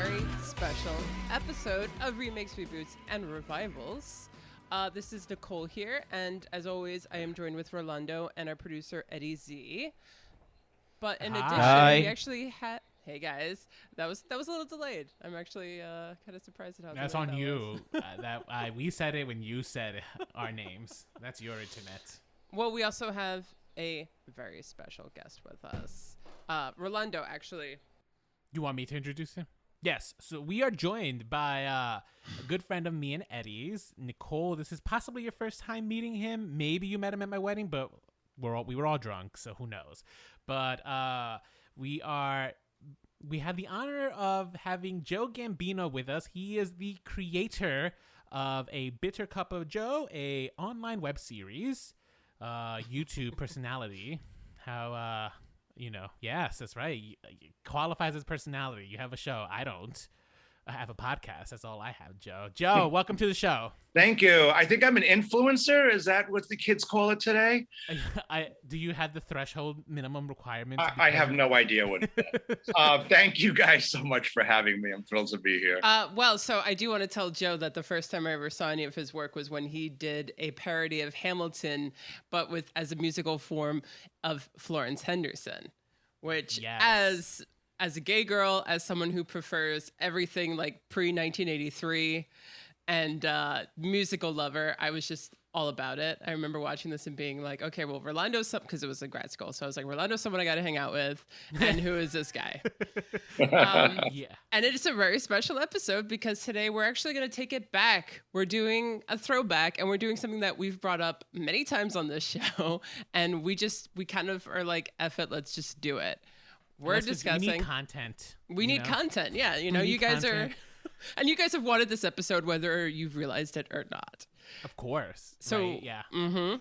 very special episode of Remakes, Reboots and Revivals. This is Nicole here, and as always, I am joined with Rolando and our producer, Eddie Z. But in addition, we actually had... Hey guys, that was a little delayed. I'm actually kind of surprised at how that's on you. We said it when you said our names. That's your internet. Well, we also have a very special guest with us, Rolando. Actually, you want me to introduce him? Yes. So we are joined by a good friend of me and Eddie's, Nicole. This is possibly your first time meeting him. Maybe you met him at my wedding, but we were all drunk, so who knows? But we had the honor of having Joe Gambino with us. He is the creator of A Bitter Cup of Joe, a online web series, YouTube personality. How, yes, that's right. Qualifies as personality. You have a show. I don't. I have a podcast. That's all I have, Joe. Joe, welcome to the show. Thank you. I think I'm an influencer. Is that what the kids call it today? Do you have the threshold minimum requirements? I have no idea what it is. Thank you guys so much for having me. I'm thrilled to be here. So I do want to tell Joe that the first time I ever saw any of his work was when he did a parody of Hamilton, but as a musical form of Florence Henderson, which as a gay girl, as someone who prefers everything like pre-1983 and musical lover, I was just all about it. I remember watching this and being like, okay, well, Rolando's because it was a grad school. So I was like, Rolando's someone I got to hang out with. And who is this guy? And it is a very special episode because today we're actually going to take it back. We're doing a throwback and we're doing something that we've brought up many times on this show. And we kind of are like, F it, let's just do it. We're discussing. We need content. We need content. Yeah. You guys content. And you guys have wanted this episode, whether you've realized it or not. Of course. So, right? Yeah.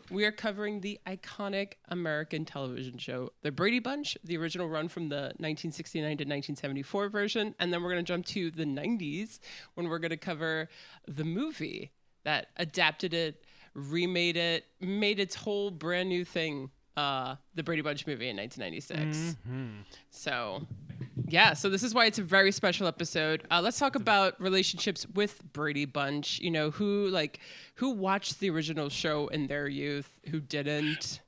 We are covering the iconic American television show, The Brady Bunch, the original run from the 1969 to 1974 version. And then we're going to jump to the 90s when we're going to cover the movie that adapted it, remade it, made its whole brand new thing. The Brady Bunch movie in 1996. So this is why it's a very special episode. Let's talk about relationships with Brady Bunch. Who watched the original show in their youth, who didn't.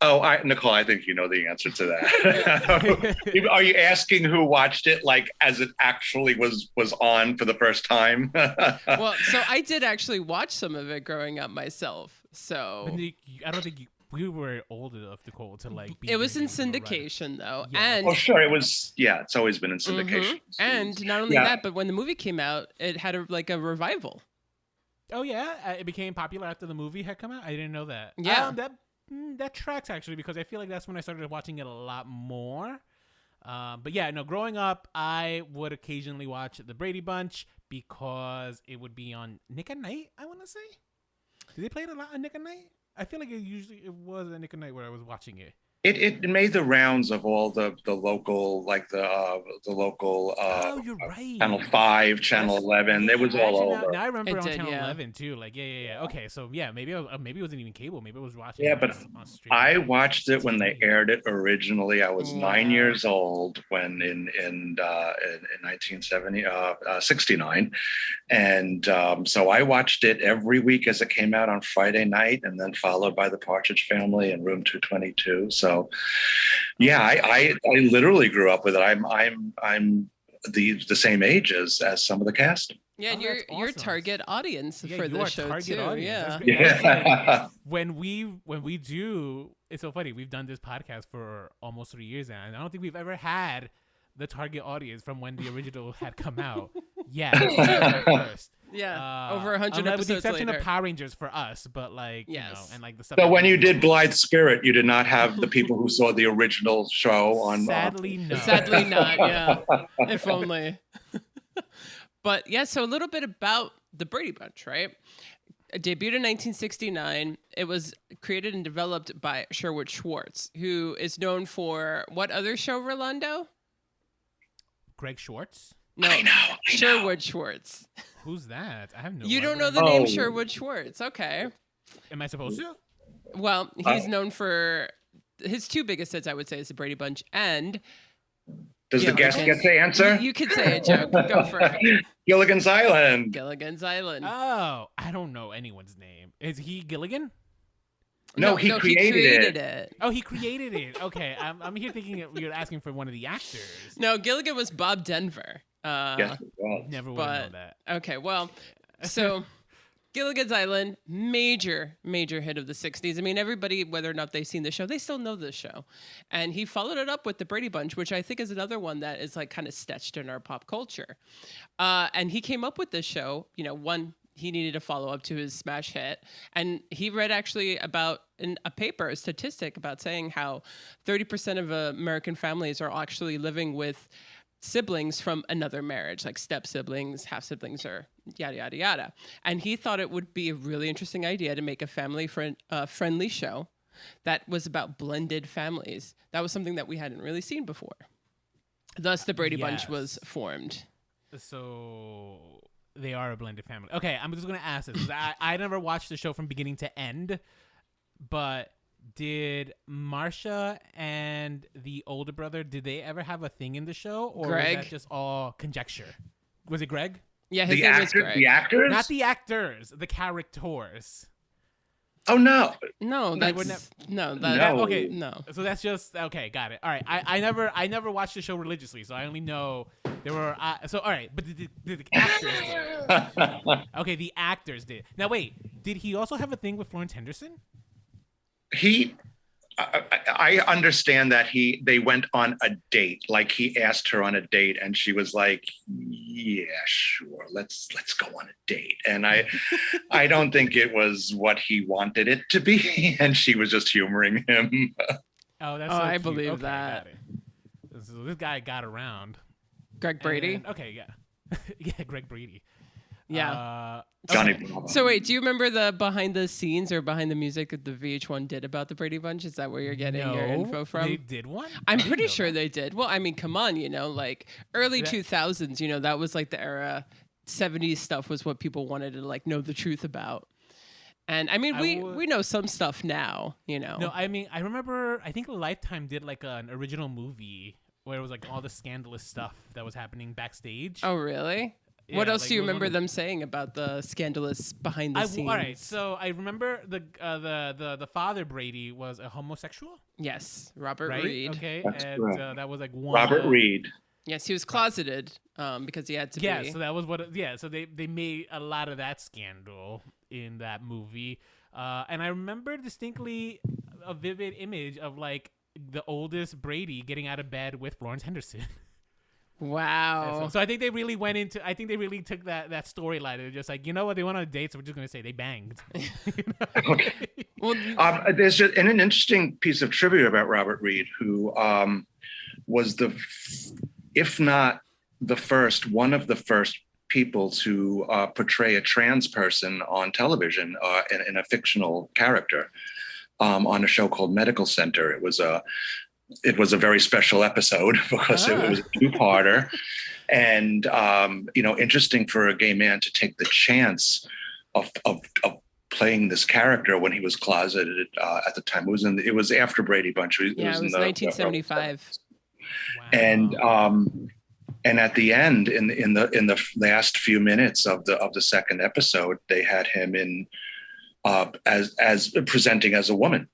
Nicole, I think you know the answer to that. Are you asking who watched it, like as it actually was on for the first time? Well, so I did actually watch some of it growing up myself. So I don't think we were old enough, Nicole, to like be. It was in syndication, though. Yeah. And sure, it was. Yeah, it's always been in syndication. And not only that, but when the movie came out, it had a revival. Oh yeah, it became popular after the movie had come out. I didn't know that. Yeah, that tracks actually, because I feel like that's when I started watching it a lot more. But yeah, no, growing up, I would occasionally watch The Brady Bunch because it would be on Nick at Night. I want to say, did they play it a lot on Nick at Night? I feel like it was a Nick at Night where I was watching it. It made the rounds of all the local, like the local you're right. Channel 5, Channel 11. It was all over. Now I remember on Channel 11 too. Like yeah. Okay, so yeah, maybe it wasn't even cable. Maybe I was watching. Yeah, but I watched it when they aired it originally. I was 9 years old when in 1969, and so I watched it every week as it came out on Friday night, and then followed by The Partridge Family and Room 222. So, yeah, I literally grew up with it. I'm the same age as some of the cast. Yeah, and you're awesome. Target audience for this show too. Audience. Yeah. Like, when we do, it's so funny. We've done this podcast for almost 3 years now, and I don't think we've ever had the target audience from when the original had come out. Yeah, first. Yeah, over 100 episodes with the exception later. of Power Rangers for us, but like, and like the stuff. So when you did Blithe Spirit, you did not have the people who saw the original show on. Sadly, no. Sadly not. Yeah, if only. But yeah, so a little bit about the Brady Bunch, right? It debuted in 1969. It was created and developed by Sherwood Schwartz, who is known for what other show, Rolando? Greg Schwartz? No, I know. Sherwood Schwartz. Who's that? I have no. You don't know the name Sherwood Schwartz? Okay. Am I supposed to? Well, he's known for his two biggest hits, I would say, is the Brady Bunch and Does the guest get to answer? You could say it, Joe. Go for it. Gilligan's Island. Gilligan's Island. Oh, I don't know anyone's name. Is he Gilligan? No, he created it. Oh, he created it. Okay, I'm here thinking you're asking for one of the actors. No, Gilligan was Bob Denver. Yes, it was. Never would have known that. Okay, well, so Gilligan's Island, major hit of the 60s. I mean, everybody, whether or not they've seen the show, they still know the show. And he followed it up with the Brady Bunch, which I think is another one that is like kind of stitched in our pop culture. And he came up with this show, he needed to follow up to his smash hit. And he read actually about in a paper, a statistic about saying how 30% of American families are actually living with siblings from another marriage, like step siblings, half siblings, or yada, yada, yada. And he thought it would be a really interesting idea to make a family friendly show that was about blended families. That was something that we hadn't really seen before. Thus, the Brady Bunch was formed. So they are a blended family. Okay, I'm just going to ask this. I never watched the show from beginning to end, but did Marsha and the older brother, did they ever have a thing in the show? Or Greg? Was that just all conjecture? Was it Greg? Yeah, his name was Greg. The actors? Not the actors, the characters. Oh, no. No, that's... No. Okay, no. So that's just... Okay, got it. All right, I never watched the show religiously, so I only know there were... all right, but did the actors did? Okay, the actors did. Now, wait, did he also have a thing with Florence Henderson? I understand that they went on a date. Like he asked her on a date, and she was like, "Yeah, sure, let's go on a date." And I don't think it was what he wanted it to be, and she was just humoring him. Oh, that's so I cute. believe that. So this guy got around. Greg Brady. Okay, yeah, yeah, Greg Brady. Yeah. Johnny Bravo. So wait, do you remember the behind the scenes or behind the music that the VH1 did about the Brady Bunch? Is that where you're getting your info from? They did one? I'm pretty sure they did. Well, I mean, come on, like early 2000s, that was like the era. 70s stuff was what people wanted to like know the truth about. And I mean, we know some stuff now, No, I mean, I remember, I think Lifetime did like an original movie where it was like all the scandalous stuff that was happening backstage. Oh, really? Yeah, what else like do you remember them saying about the scandalous behind the scenes? All right, so I remember the father Brady was a homosexual. Yes, Robert right? Reed. Okay, That's correct. That was like one. Robert Reed. Yes, he was closeted because he had to be. Yeah, so that was what. So they made a lot of that scandal in that movie, and I remember distinctly a vivid image of like the oldest Brady getting out of bed with Florence Henderson. Wow. So I think they really went into. I think they really took that storyline and just like, they went on a date, so we're just gonna say they banged. Okay. Well, there's just an interesting piece of trivia about Robert Reed, who was if not the first, one of the first people to portray a trans person on television in a fictional character on a show called Medical Center. It was a very special episode because it was a two-parter, and interesting for a gay man to take the chance of playing this character when he was closeted at the time. It was after Brady Bunch. It was 1975. Wow. And at the end, in the last few minutes of the second episode, they had him in as presenting as a woman.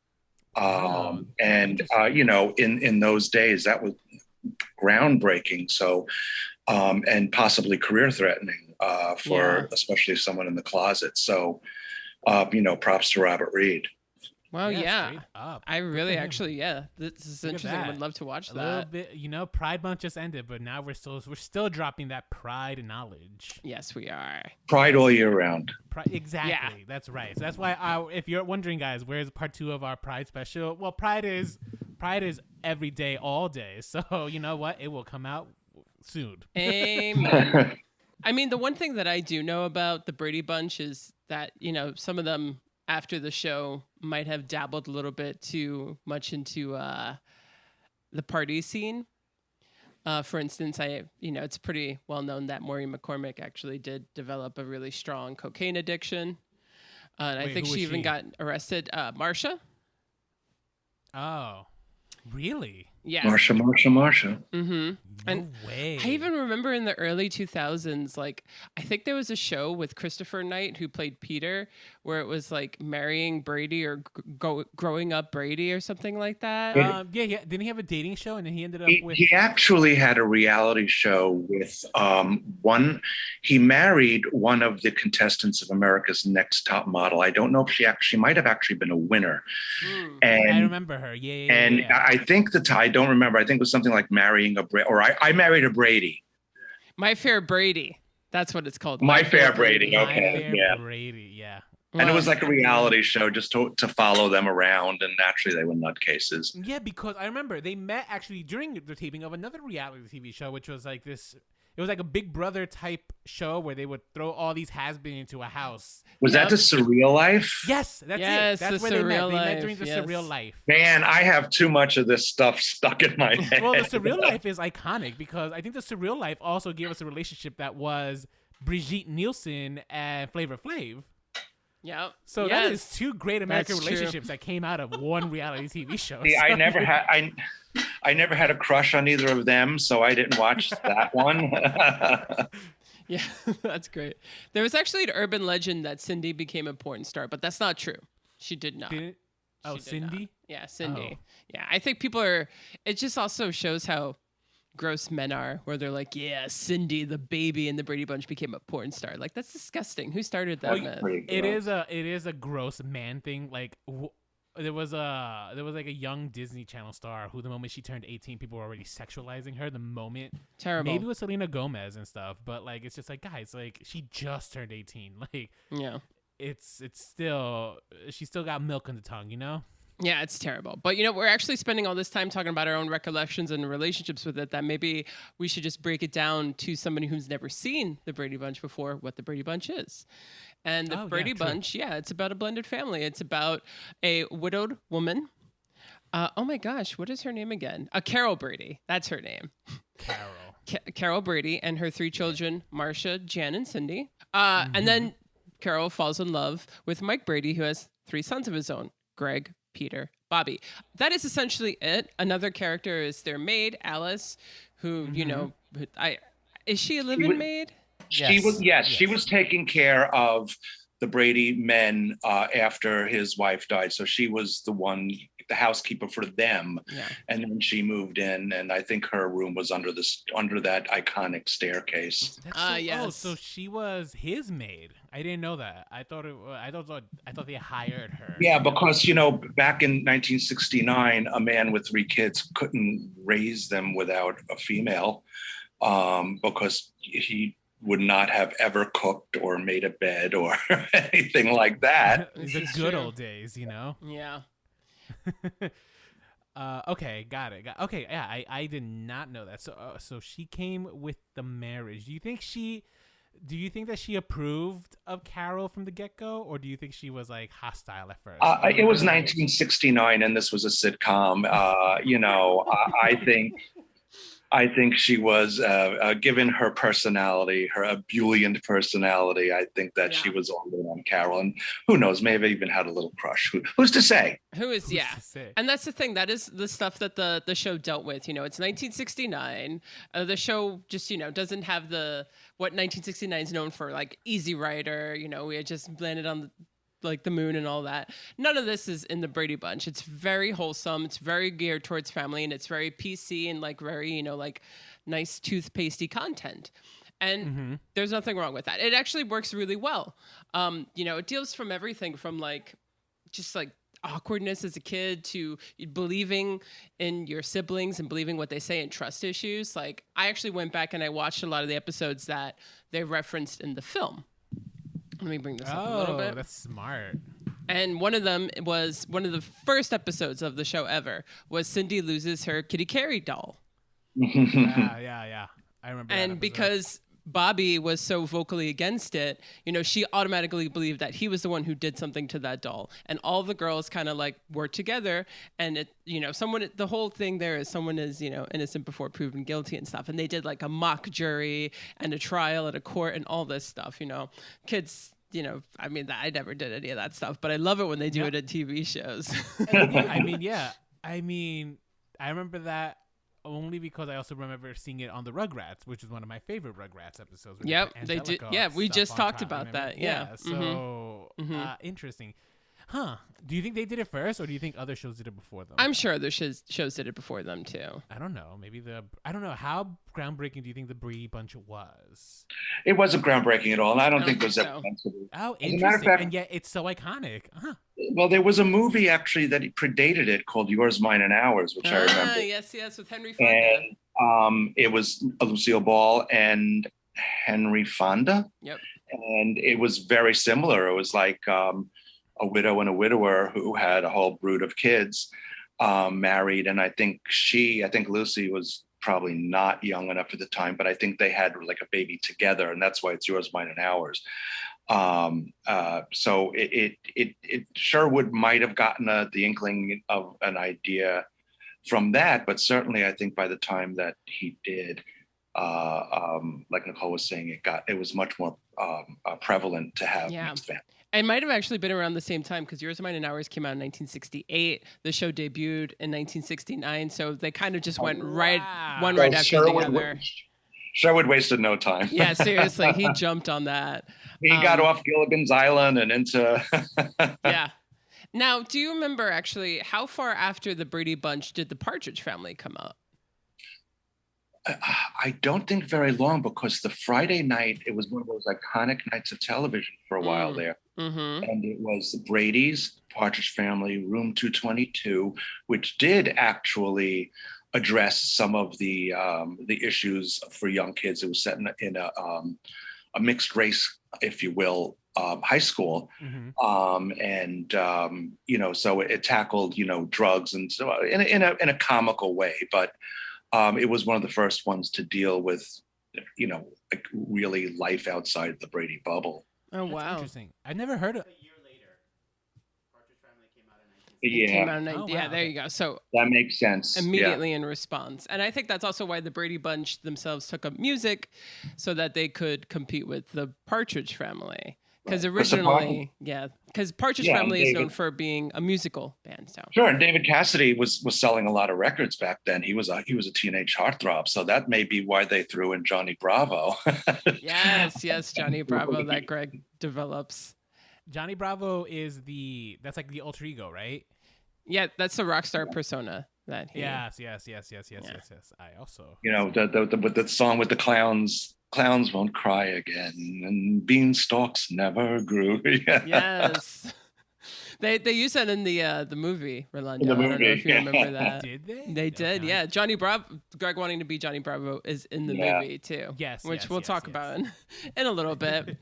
In those days that was groundbreaking. So, and possibly career threatening for especially someone in the closet. So, props to Robert Reed. Well, yeah. I really actually, this is interesting. I would love to watch that. A little bit, Pride Month just ended, but now we're still dropping that pride knowledge. Yes, we are. Pride all year round. Exactly. Yeah. That's right. So that's why if you're wondering, guys, where's part 2 of our Pride special? Well, Pride is every day, all day. So you know what? It will come out soon. Amen. I mean, the one thing that I do know about the Brady Bunch is that, some of them after the show might have dabbled a little bit too much into the party scene. For instance, it's pretty well known that Maureen McCormick actually did develop a really strong cocaine addiction. And I think she even got arrested. Marsha. Oh, really? Yeah. Marsha. Mm-hmm. No way. I even remember in the early 2000s, like, I think there was a show with Christopher Knight who played Peter, where it was like marrying Brady or growing up Brady or something like that. Yeah. Didn't he have a dating show and then he ended up with? He actually had a reality show with he married one of the contestants of America's Next Top Model. I don't know if she might have actually been a winner. And I remember her. Yeah. And I think I don't remember. I think it was something like marrying a Brady, or I married a Brady. My Fair Brady. That's what it's called. My Fair Brady. Okay. My Fair Brady. Yeah. And it was like a reality show just to follow them around. And naturally, they were nutcases. Yeah, because I remember they met actually during the taping of another reality TV show, which was like this. It was like a Big Brother type show where they would throw all these has-been into a house. Was that The Surreal Life? Yes, that's it. That's where they met. They met during The Surreal Life. Man, I have too much of this stuff stuck in my head. Well, The Surreal Life is iconic because I think The Surreal Life also gave us a relationship that was Brigitte Nielsen and Flavor Flav. Yeah. So that is two great American relationships that came out of one reality TV show. See, I never had a crush on either of them, so I didn't watch that one. Yeah, that's great. There was actually an urban legend that Cindy became a porn star, but that's not true. She did not. Cindy? Yeah, Cindy. Oh. Yeah, I think people are. It just also shows how gross men are, where they're like, yeah, Cindy, the baby in the Brady Bunch, became a porn star. Like, that's disgusting. Who started that myth? It is a gross man thing. Like, there was like a young Disney Channel star who, the moment she turned 18, people were already sexualizing her. The moment, terrible. Maybe with Selena Gomez and stuff, but like, it's just like, guys, like, she just turned 18. Like, yeah, it's still, she still got milk on the tongue, you know. Yeah, it's terrible. But, we're actually spending all this time talking about our own recollections and relationships with it, that maybe we should just break it down to somebody who's never seen the Brady Bunch before, what the Brady Bunch is. And the Brady Bunch, it's about a blended family. It's about a widowed woman. Oh my gosh, what is her name again? Carol Brady. That's her name. Carol Brady and her three children, Marcia, Jan, and Cindy. And then Carol falls in love with Mike Brady, who has three sons of his own, Greg, Peter, Bobby. That is essentially it. Another character is their maid, Alice, who, is she a live-in maid? She was taking care of the Brady men after his wife died. So she was the housekeeper for them. Yeah. And then she moved in, and I think her room was under that iconic staircase. Yes. Oh, so she was his maid. I didn't know that. I thought they hired her. Yeah, because back in 1969, a man with three kids couldn't raise them without a female, because he would not have ever cooked or made a bed or anything like that. The good old days, Yeah. Okay, got it. Okay, yeah, I did not know that. So she came with the marriage. Do you think that she approved of Carol from the get-go, or do you think she was like hostile at first? It was 1969, and this was a sitcom. I think she was, given her personality, her ebullient personality, I think that she was all in on Carol. And who knows, maybe even had a little crush. Who's to say? Who's to say? And that's the thing. That is the stuff that the show dealt with. It's 1969. The show just, doesn't have what 1969 is known for, like Easy Rider. We had just landed on the moon and all that. None of this is in the Brady Bunch. It's very wholesome. It's very geared towards family, and it's very PC and very, nice toothpastey content. And there's nothing wrong with that. It actually works really well. It deals from everything from just awkwardness as a kid to believing in your siblings and believing what they say and trust issues. I actually went back and I watched a lot of the episodes that they referenced in the film. Let me bring this up a little bit. Oh, that's smart. And one of them was one of the first episodes of the show ever was Cindy loses her Kitty Carey doll. Yeah. I remember. And because Bobby was so vocally against it, she automatically believed that he was the one who did something to that doll. And all the girls kind of worked together, and the whole thing there is someone is, innocent before proven guilty and stuff. And they did a mock jury and a trial at a court and all this stuff, kids. I never did any of that stuff, but I love it when they do it in TV shows. I remember that only because I also remember seeing it on the Rugrats, which is one of my favorite Rugrats episodes. Yep, they did. Yeah, we just talked about that. Yeah. So interesting. Huh. Do you think they did it first, or do you think other shows did it before them? I'm sure other shows did it before them too. I don't know. I don't know. How groundbreaking do you think the Brady Bunch was? It wasn't groundbreaking at all, and I don't think it was so. ever meant to be. Oh, interesting. And yet it's so iconic. Huh. Well, there was a movie actually that predated it called Yours, Mine, and Ours, which I remember. Yes, with Henry Fonda. And it was Lucille Ball and Henry Fonda. Yep. And it was very similar. It was like a widow and a widower who had a whole brood of kids, married. And I think Lucy was probably not young enough at the time, but I think they had like a baby together, and that's why it's Yours, Mine, and Ours. So it Sherwood might have gotten the inkling of an idea from that, but certainly I think by the time that he did, like Nicole was saying, it was much more prevalent to have mixed families. It might have actually been around the same time because Yours, Mine, and Ours came out in 1968. The show debuted in 1969, so they kind of just went right after the other. Sherwood wasted no time. Yeah, seriously, he jumped on that. He got off Gilligan's Island and into. Yeah. Now, do you remember actually how far after the Brady Bunch did the Partridge Family come out? I don't think very long, because the Friday night, it was one of those iconic nights of television for a while there. Mm-hmm. And it was the Brady's, Partridge Family, Room 222, which did actually address some of the issues for young kids. It was set in a mixed race, if you will, high school. Mm-hmm. So it tackled, drugs and so in a comical way, but it was one of the first ones to deal with, like really life outside the Brady bubble. Oh, wow. That's interesting. I never heard of. A year later, Partridge Family came out in 1960. Yeah. There you go. So that makes sense. Immediately in response. And I think that's also why the Brady Bunch themselves took up music so that they could compete with the Partridge Family. Because originally, because Partridge Family is known for being a musical band. So. Sure, and David Cassidy was selling a lot of records back then. He was a teenage heartthrob, so that may be why they threw in Johnny Bravo. Yes, Johnny Bravo that Greg develops. Johnny Bravo that's like the alter ego, right? Yeah, that's the rock star persona that he. Yes. I also. With the song with the clowns. Clowns won't cry again, and beanstalks never grew. Yes, they use that in the movie Rolando. The movie. I don't know if you remember that. Did they? They did. Yeah, Johnny Bravo, Greg wanting to be Johnny Bravo is in the movie too. Yes, which we'll talk about in a little bit.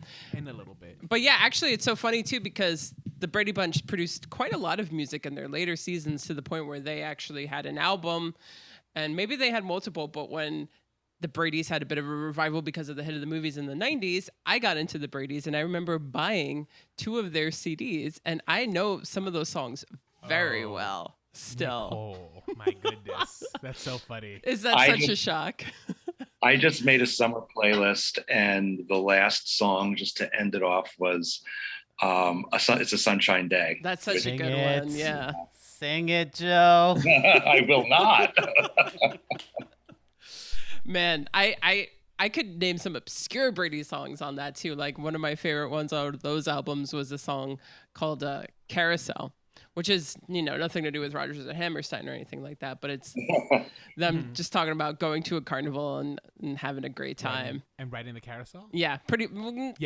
But yeah, actually, it's so funny too because the Brady Bunch produced quite a lot of music in their later seasons to the point where they actually had an album, and maybe they had multiple. But when the Bradys had a bit of a revival because of the hit of the movies in the 90s, I got into the Bradys, and I remember buying 2 of their CDs, and I know some of those songs very well still. Oh, my goodness. That's so funny. Is that such a shock? I just made a summer playlist, and the last song, just to end it off, was It's a Sunshine Day. That's such a good one, yeah. Sing it, Joe. I will not. Man, I could name some obscure Brady songs on that too. Like one of my favorite ones out of those albums was a song called Carousel, which is, nothing to do with Rodgers and Hammerstein or anything like that, but it's them just talking about going to a carnival and having a great time. And riding the carousel? Yeah,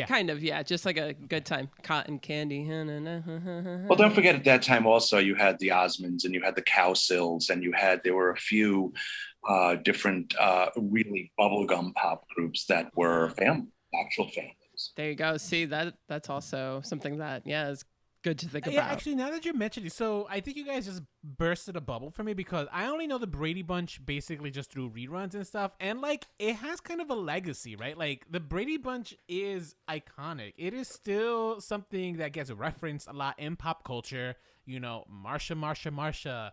kind of, yeah. Just like a good time. Cotton candy. Well, don't forget at that time also you had the Osmonds and you had the Cowsills and there were a few different really bubblegum pop groups that were actual families. There you go. See, that's also something that, is good to think about. Yeah, actually, now that you're mentioning, so I think you guys just bursted a bubble for me because I only know the Brady Bunch basically just through reruns and stuff, and like it has kind of a legacy, right? Like the Brady Bunch is iconic. It is still something that gets referenced a lot in pop culture. Marsha.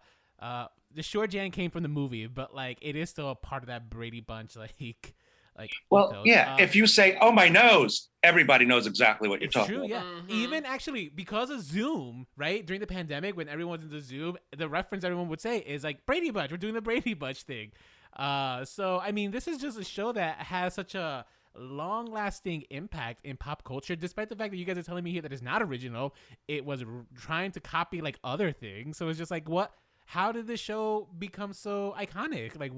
The Short Jan came from the movie, but like it is still a part of that Brady Bunch like like Well, those. yeah. If you say, "Oh, my nose," everybody knows exactly what you're It's talking true, about. yeah. Even actually, because of Zoom, right? During the pandemic, when everyone's into Zoom, the reference everyone would say is like Brady Bunch. We're doing the Brady Bunch thing. So I mean, this is just a show that has such a long-lasting impact in pop culture, despite the fact that you guys are telling me here that it's not original. It was trying to copy like other things. So it's just like, what? How did this show become so iconic? Like,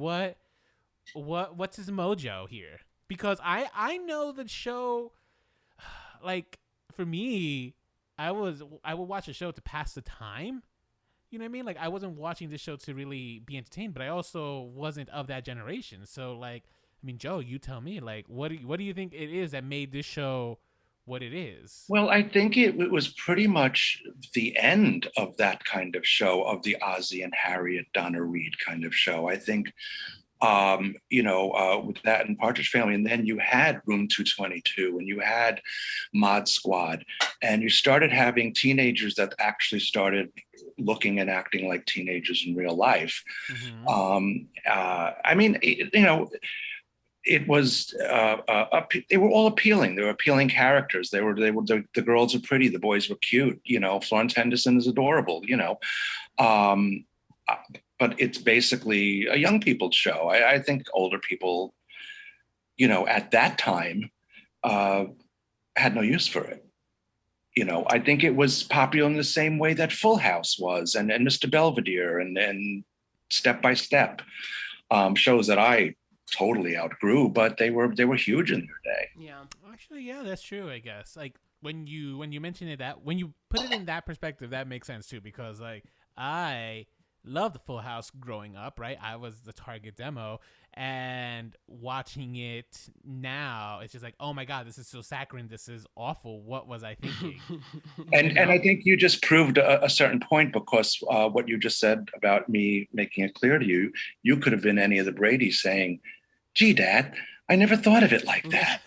what's his mojo here? Because I know the show. Like for me, I would watch a show to pass the time. You know what I mean? Like I wasn't watching this show to really be entertained, but I also wasn't of that generation. So like, I mean, Joe, you tell me, like, what do you think it is that made this show what it is? Well, I think it was pretty much the end of that kind of show, of the Ozzy and Harriet, Donna Reed kind of show. I think with that and Partridge Family. And then you had Room 222 and you had Mod Squad. And you started having teenagers that actually started looking and acting like teenagers in real life. I mean, it was they were all appealing. They were appealing characters. The girls are pretty, the boys were cute. Florence Henderson is adorable. But it's basically a young people's show. I think older people, at that time, had no use for it. I think it was popular in the same way that Full House was, and Mr. Belvedere, and Step by Step, shows that I totally outgrew, but they were huge in their day. Yeah, actually, yeah, that's true. I guess like when you mention it, that when you put it in that perspective, that makes sense too, because like I loved Full House growing up, right? I was the target demo, and watching it now, it's just like, oh my God, this is so saccharine. This is awful. What was I thinking? And I think you just proved a certain point, because what you just said about me making it clear to you, you could have been any of the Bradys saying, "Gee, Dad, I never thought of it like that."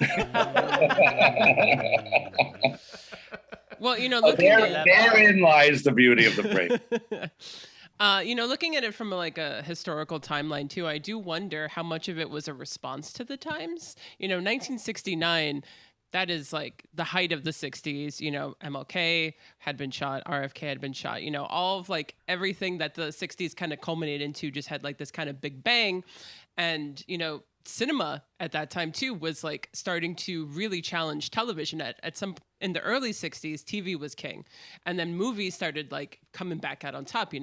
Well, therein lies the beauty of the Brady. Looking at it from a historical timeline too, I do wonder how much of it was a response to the times. 1969, that is like the height of the 60s. MLK had been shot, RFK had been shot. All of like everything that the 60s kind of culminated into just had like this kind of big bang. And, cinema at that time too was like starting to really challenge television. In the early 60s, TV was king, and then movies started like coming back out on top.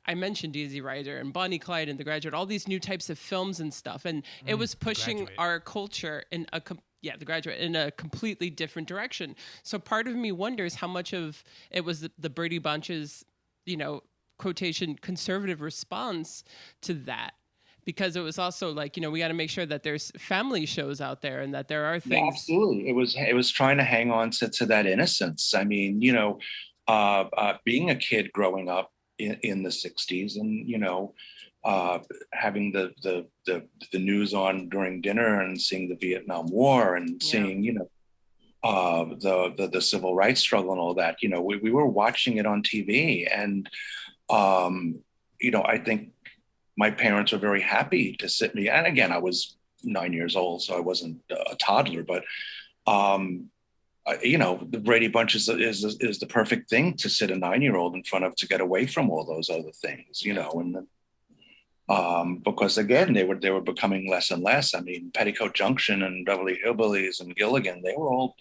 I mentioned Easy Rider and Bonnie Clyde and The Graduate, all these new types of films and stuff, and it was pushing our culture in The Graduate in a completely different direction. So part of me wonders how much of it was the Brady Bunch's quotation conservative response to that. Because it was also like, we got to make sure that there's family shows out there and that there are things. Yeah, absolutely. It was trying to hang on to that innocence. I mean, being a kid growing up in the 60s and, having the news on during dinner and seeing the Vietnam War and seeing, the civil rights struggle and all that, we were watching it on TV. And, I think my parents were very happy to sit me. And again, I was 9 years old, so I wasn't a toddler. But the Brady Bunch is the perfect thing to sit a 9-year-old in front of, to get away from all those other things, and because again, they were becoming less and less. I mean, Petticoat Junction and Beverly Hillbillies and Gilligan, they were all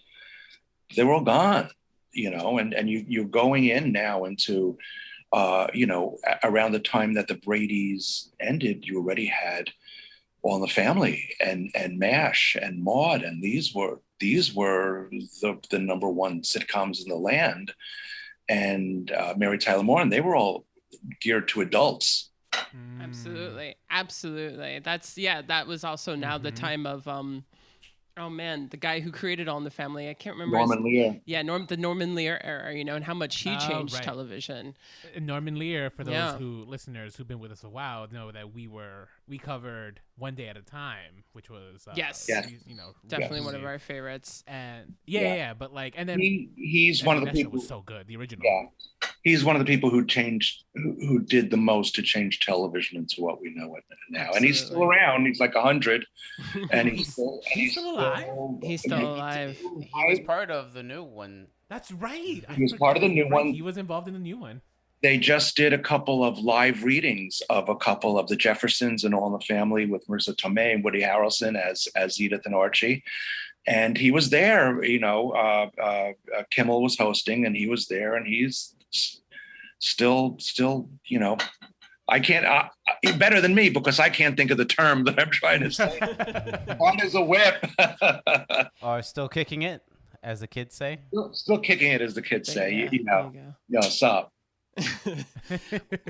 gone, and you're going in now into. Around the time that the Bradys ended, you already had All in the Family and MASH and Maude, and these were the number one sitcoms in the land, and Mary Tyler Moore, and they were all geared to adults. Absolutely. That was also now the time of oh man, the guy who created All in the Family, I can't remember. Norman Lear. Yeah, the Norman Lear era, and how much he changed television. And Norman Lear, for those listeners who've been with us a while, know that we covered One Day at a Time, which was definitely one of our favorites. And but like, and then he's one of the people was so good, the original. Yeah. he's one of the people who did the most to change television into what we know it now. Absolutely. And he's still around. He's like 100, and he's still alive. He's still alive. He was part of the new one. That's right. He was part of the new one. He was involved in the new one. They just did a couple of live readings of a couple of the Jeffersons and All in the Family with Marissa Tomei and Woody Harrelson as Edith and Archie. And he was there, Kimmel was hosting, and he was there, and he's still, I can't, better than me, because I can't think of the term that I'm trying to say. On as a whip. Or still kicking it, as the kids say. Still kicking it, as the kids say. Sup.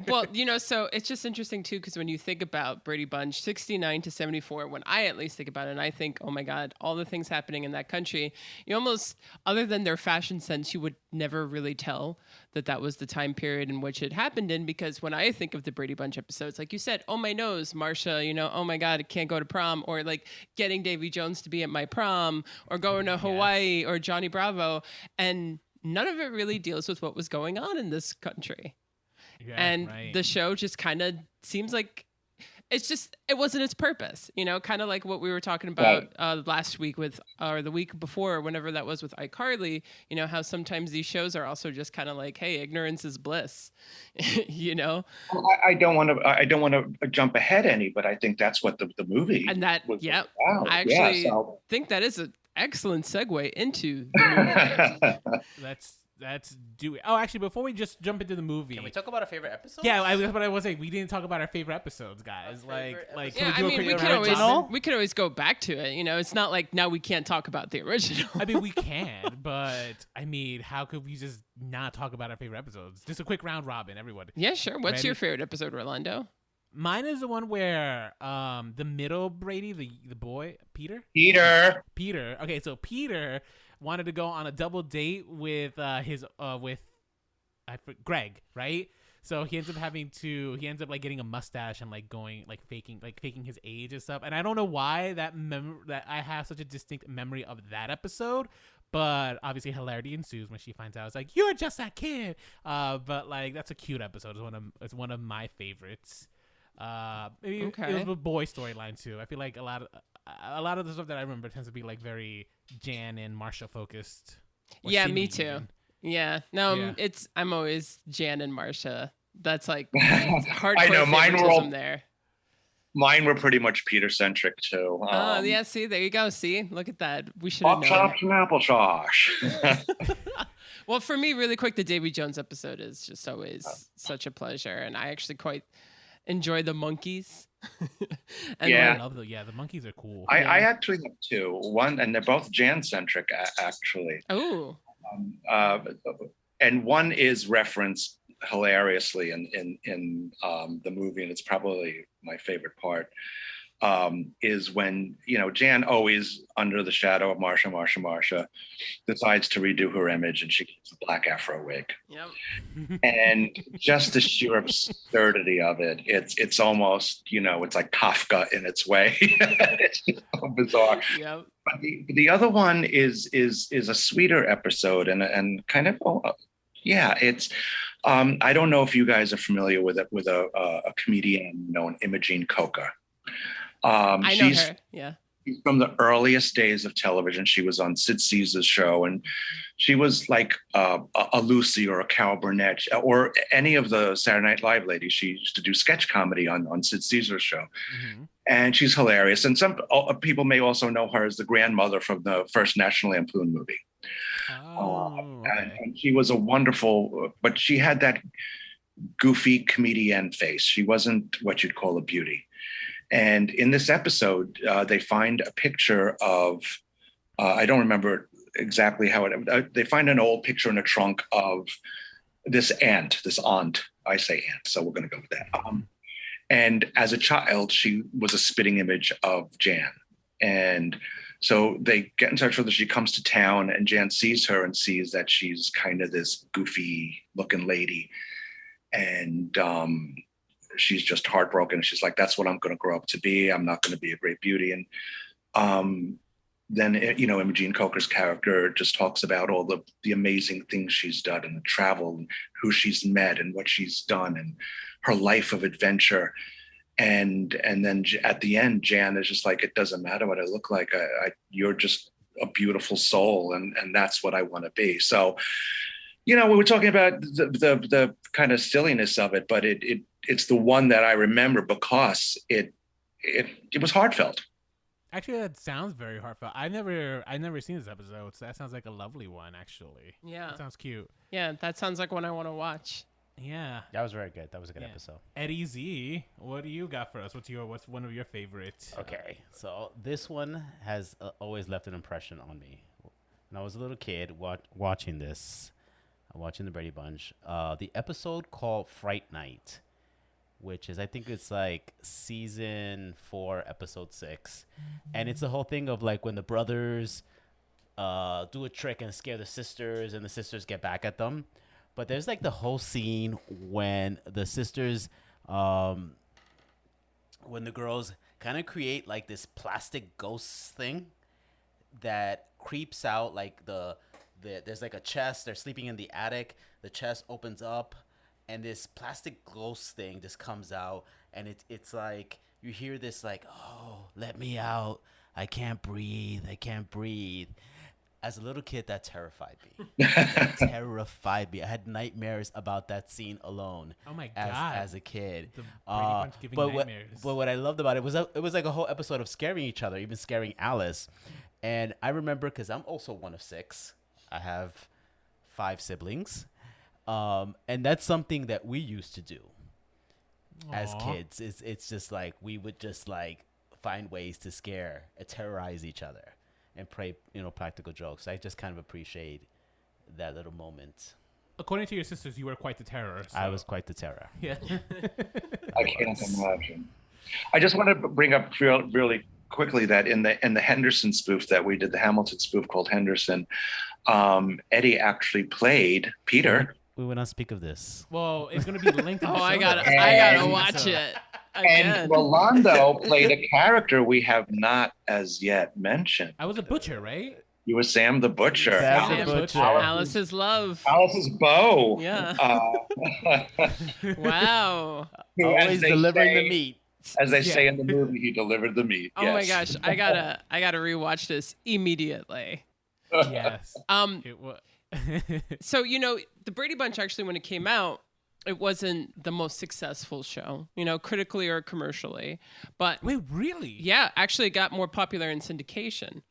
Well, so it's just interesting too, because when you think about Brady Bunch 69 to 74, when I at least think about it, and I think, oh my God, all the things happening in that country, you almost, other than their fashion sense, you would never really tell that was the time period in which it happened in, because when I think of the Brady Bunch episodes, like you said, oh my nose, Marsha, oh my God, I can't go to prom, or like getting Davy Jones to be at my prom, or going to Hawaii, or Johnny Bravo, and none of it really deals with what was going on in this country. Yeah, and the show just kind of seems like it wasn't its purpose, kind of like what we were talking about last week or the week before, whenever that was with iCarly, how sometimes these shows are also just kind of like, hey, ignorance is bliss, Well, I don't want to jump ahead any, but I think that's what the movie and that, was yeah, about. I actually think that is an excellent segue into the movie. Let's do it. Oh, actually, before we just jump into the movie, can we talk about our favorite episodes? Yeah, that's what I was saying. We didn't talk about our favorite episodes, guys. We could always go back to it. It's not like now we can't talk about the original. I mean, we can, but how could we just not talk about our favorite episodes? Just a quick round robin, everyone. Yeah, sure. What's your favorite episode, Rolando? Mine is the one where the middle Brady, the boy, Peter. Okay, so Peter wanted to go on a double date with Greg, right? So he ends up like getting a mustache and like going like faking his age and stuff. And I don't know why that I have such a distinct memory of that episode, but obviously hilarity ensues when she finds out. It's like, you're just that kid. But like that's a cute episode. It's one of my favorites. Maybe it was a boy storyline too. I feel like a lot of the stuff that I remember tends to be like very Jan and Marsha focused. Yeah, me too. Even. Yeah, no, I'm always Jan and Marsha. That's like hardcore. I know mine were pretty much Peter centric too. Yeah. See, there you go. See, look at that. We should have known. Chops and applesauce. Well, for me, really quick, the Davy Jones episode is just always such a pleasure, and I actually quite enjoy the monkeys. I love the monkeys are cool. I actually have two. One, and they're both Jan centric actually. Oh. And one is referenced hilariously in the movie, and it's probably my favorite part. Is when Jan, always under the shadow of Marsha, decides to redo her image, and she gets a black afro wig. Yep. And just the sheer absurdity of it, it's almost it's like Kafka in its way. It's just so bizarre. Yep. But the other one is a sweeter episode and kind of it's. I don't know if you guys are familiar with a comedian known Imogene Coca. I know her. Yeah. From the earliest days of television, she was on Sid Caesar's show, and she was like a Lucy or a Carol Burnett or any of the Saturday Night Live ladies. She used to do sketch comedy on Sid Caesar's show, and she's hilarious. And some people may also know her as the grandmother from the first National Lampoon movie. And she was a wonderful, but she had that goofy comedian face. She wasn't what you'd call a beauty. And in this episode, they find a picture of, I don't remember exactly how they find an old picture in a trunk of this aunt. I say aunt, so we're going to go with that. And as a child, she was a spitting image of Jan. And so they get in touch with her. She comes to town, and Jan sees her and sees that she's kind of this goofy looking lady. And she's just heartbroken. She's like, that's what I'm going to grow up to be. I'm not going to be a great beauty. And then Imogene Coker's character just talks about all the amazing things she's done and the travel and who she's met and what she's done and her life of adventure. And then at the end, Jan is just like, it doesn't matter what I look like. You're just a beautiful soul, and that's what I want to be. So, we were talking about the kind of silliness of it, but it's the one that I remember because it was heartfelt. Actually, that sounds very heartfelt. I've never seen this episode, so that sounds like a lovely one. Actually, Yeah, that sounds cute. Yeah, that sounds like one I want to watch. Yeah, that was very good. That was a good episode. Eddie Z, what do you got for us? What's one of your favorites? Okay, so this one has always left an impression on me. When I was a little kid watching this, watching the Brady Bunch, the episode called Fright Night, which is, I think it's like season 4, episode 6. And it's the whole thing of like when the brothers do a trick and scare the sisters and the sisters get back at them. But there's like the whole scene when the sisters, when the girls kind of create like this plastic ghost thing that creeps out like there's like a chest. They're sleeping in the attic. The chest opens up. And this plastic ghost thing just comes out, and it's like you hear this like, oh, let me out. I can't breathe. As a little kid, that terrified me. Terrified me. I had nightmares about that scene alone. Oh my God. As a kid. The Brady Bunch giving nightmares. But what I loved about it was like a whole episode of scaring each other, even scaring Alice. And I remember, because I'm also one of 6. I have 5 siblings. And that's something that we used to do as kids. It's just like we would just like find ways to scare and terrorize each other and play, practical jokes. I just kind of appreciate that little moment. According to your sisters, you were quite the terror. So. I was quite the terror. Yeah. I can't imagine. I just want to bring up really quickly that in the Henderson spoof that we did, the Hamilton spoof called Henderson, Eddie actually played Peter. We will not speak of this. Well, it's going to be linked in the show. I gotta watch it. Again. And Rolando played a character we have not as yet mentioned. I was a butcher, right? You were Sam the Butcher. Sam the Butcher. Alice's love. Alice's beau. Yeah. Wow. Always delivering the meat. As they say in the movie, he delivered the meat. Oh my gosh, I gotta rewatch this immediately. Yes. So, the Brady Bunch, actually, when it came out, it wasn't the most successful show, critically or commercially. But wait, really? Yeah, actually it got more popular in syndication.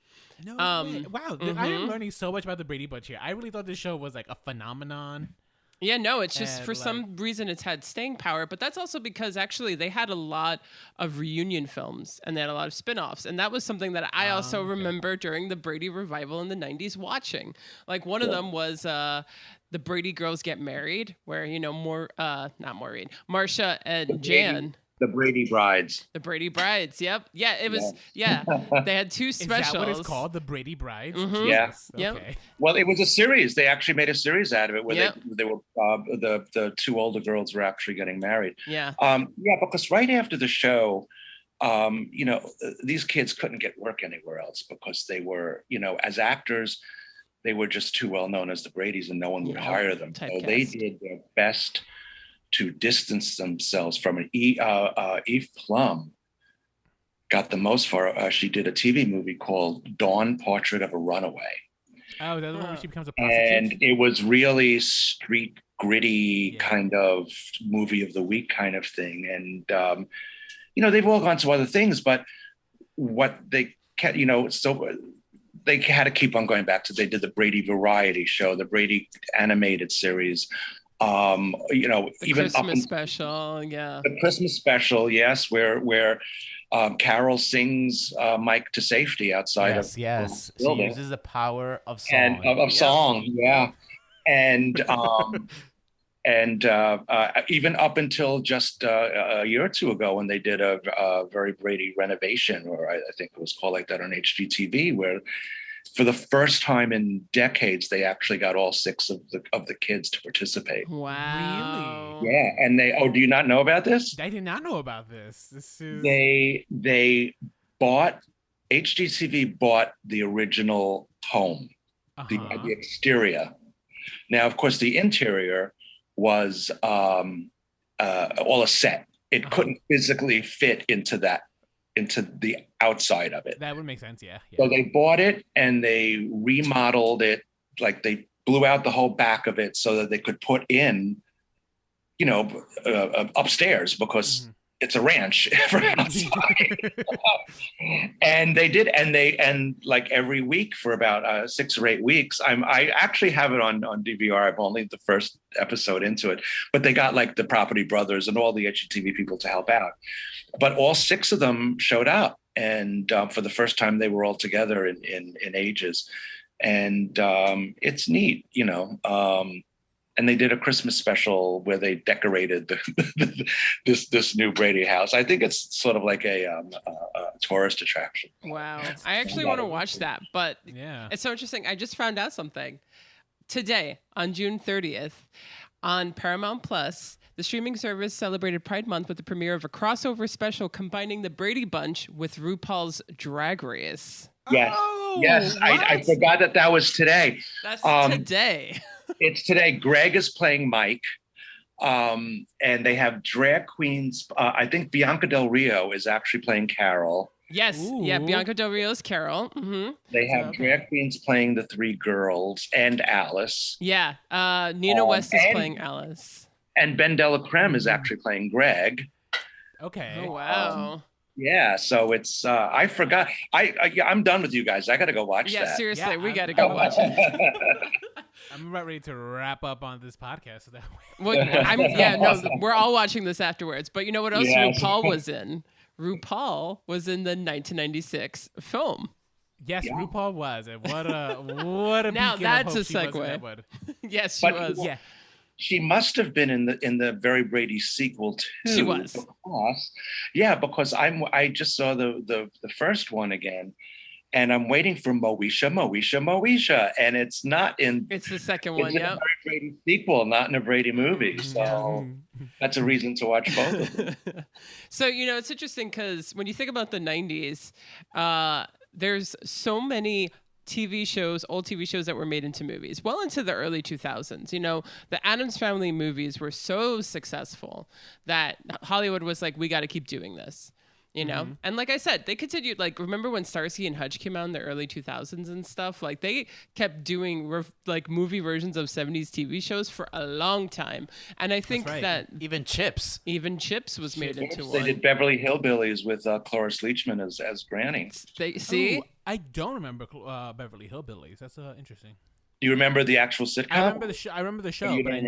No way. Wow. I am learning so much about the Brady Bunch here. I really thought this show was like a phenomenon. Yeah, no, it's just for some reason it's had staying power, but that's also because actually they had a lot of reunion films and they had a lot of spin-offs. And that was something that I also remember during the Brady revival in the 90s watching. Like one of them was the Brady Girls Get Married, where, not Maureen, Marcia and Jan. The Brady Brides. The Brady Brides. Yep. Yeah, it was. Yeah, they had 2 specials. Is that what it's called? The Brady Brides. Mm-hmm. Yeah. Okay. Well, it was a series. They actually made a series out of it where they were the 2 older girls were actually getting married. Yeah. Because right after the show, these kids couldn't get work anywhere else because they were, as actors, they were just too well known as the Bradys, and no one would hire them. So they did their best to distance themselves from it. Eve Plum got the most for her. She did a TV movie called Dawn Portrait of a Runaway. Oh, the other one where she becomes a prostitute? And it was really street gritty kind of movie of the week kind of thing. And, they've all gone to other things, but what they can, so they had to keep on going back to, they did the Brady variety show, the Brady animated series, the even Christmas special, the Christmas special, yes, where Carol sings Mike to safety outside of yes. She uses the power of song of song, and even up until just a year or 2 ago when they did a very Brady renovation, or I think it was called like that on HGTV, where for the first time in decades, they actually got all 6 of the kids to participate. Wow. Really? Yeah. And do you not know about this? I did not know about this. This is They bought HGTV bought the original home, the exterior. Now, of course, the interior was all a set. It couldn't physically fit into the outside of it. That would make sense, yeah. So they bought it and they remodeled it. Like they blew out the whole back of it so that they could put in, upstairs, because it's a ranch for outside. And they did, and like every week for about 6 or 8 weeks. I actually have it on DVR. I'm only the first episode into it, but they got like the Property Brothers and all the HGTV people to help out. But all 6 of them showed up, and for the first time they were all together in ages, and it's neat, and they did a Christmas special where they decorated this new Brady house. I think it's sort of like a tourist attraction. Wow. I actually want to watch that, but it's so interesting. I just found out something. Today, on June 30th, on Paramount Plus, the streaming service celebrated Pride Month with the premiere of a crossover special combining the Brady Bunch with RuPaul's Drag Race. Yes, yes. I forgot that was today. That's today. It's today. Greg is playing Mike, and they have drag queens. I think Bianca Del Rio is actually playing Carol. Yes, yeah, Bianca Del Rio's Carol. Mm-hmm. They have drag queens playing the 3 girls and Alice. Yeah, Nina West is playing Alice. And Ben Della Creme is actually playing Greg. Okay. Oh, wow. Yeah, so it's I forgot. I'm done with you guys. I got to go watch that. Yeah, seriously, we got to go watch it. I'm about ready to wrap up on this podcast that way. Well, we're all watching this afterwards. But you know what else Yes. RuPaul was in? RuPaul was in the 1996 film. Yes, RuPaul was. And what a Now beacon that's of a hope she was in segue. that one. Yes, she was. Yeah. She must have been in the Very Brady sequel too. She was. Because I just saw the first one again, and I'm waiting for Moesha, and it's not in. It's the second It's one, in a Very Brady sequel, not in a Brady movie. So that's a reason to watch both of them. So, it's interesting because when you think about the 90s, there's so many old TV shows that were made into movies, well into the early 2000s. The Addams Family movies were so successful that Hollywood was like, we got to keep doing this. And like I said, they continued, like, remember when Starsky and Hutch came out in the early 2000s and stuff? Like, they kept doing movie versions of 70s TV shows for a long time. And I think that even Chips was made into one. They did Beverly Hillbillies with Cloris Leachman as Granny. See? Ooh, I don't remember Beverly Hillbillies. That's interesting. Do you remember the actual sitcom? I remember the show, but I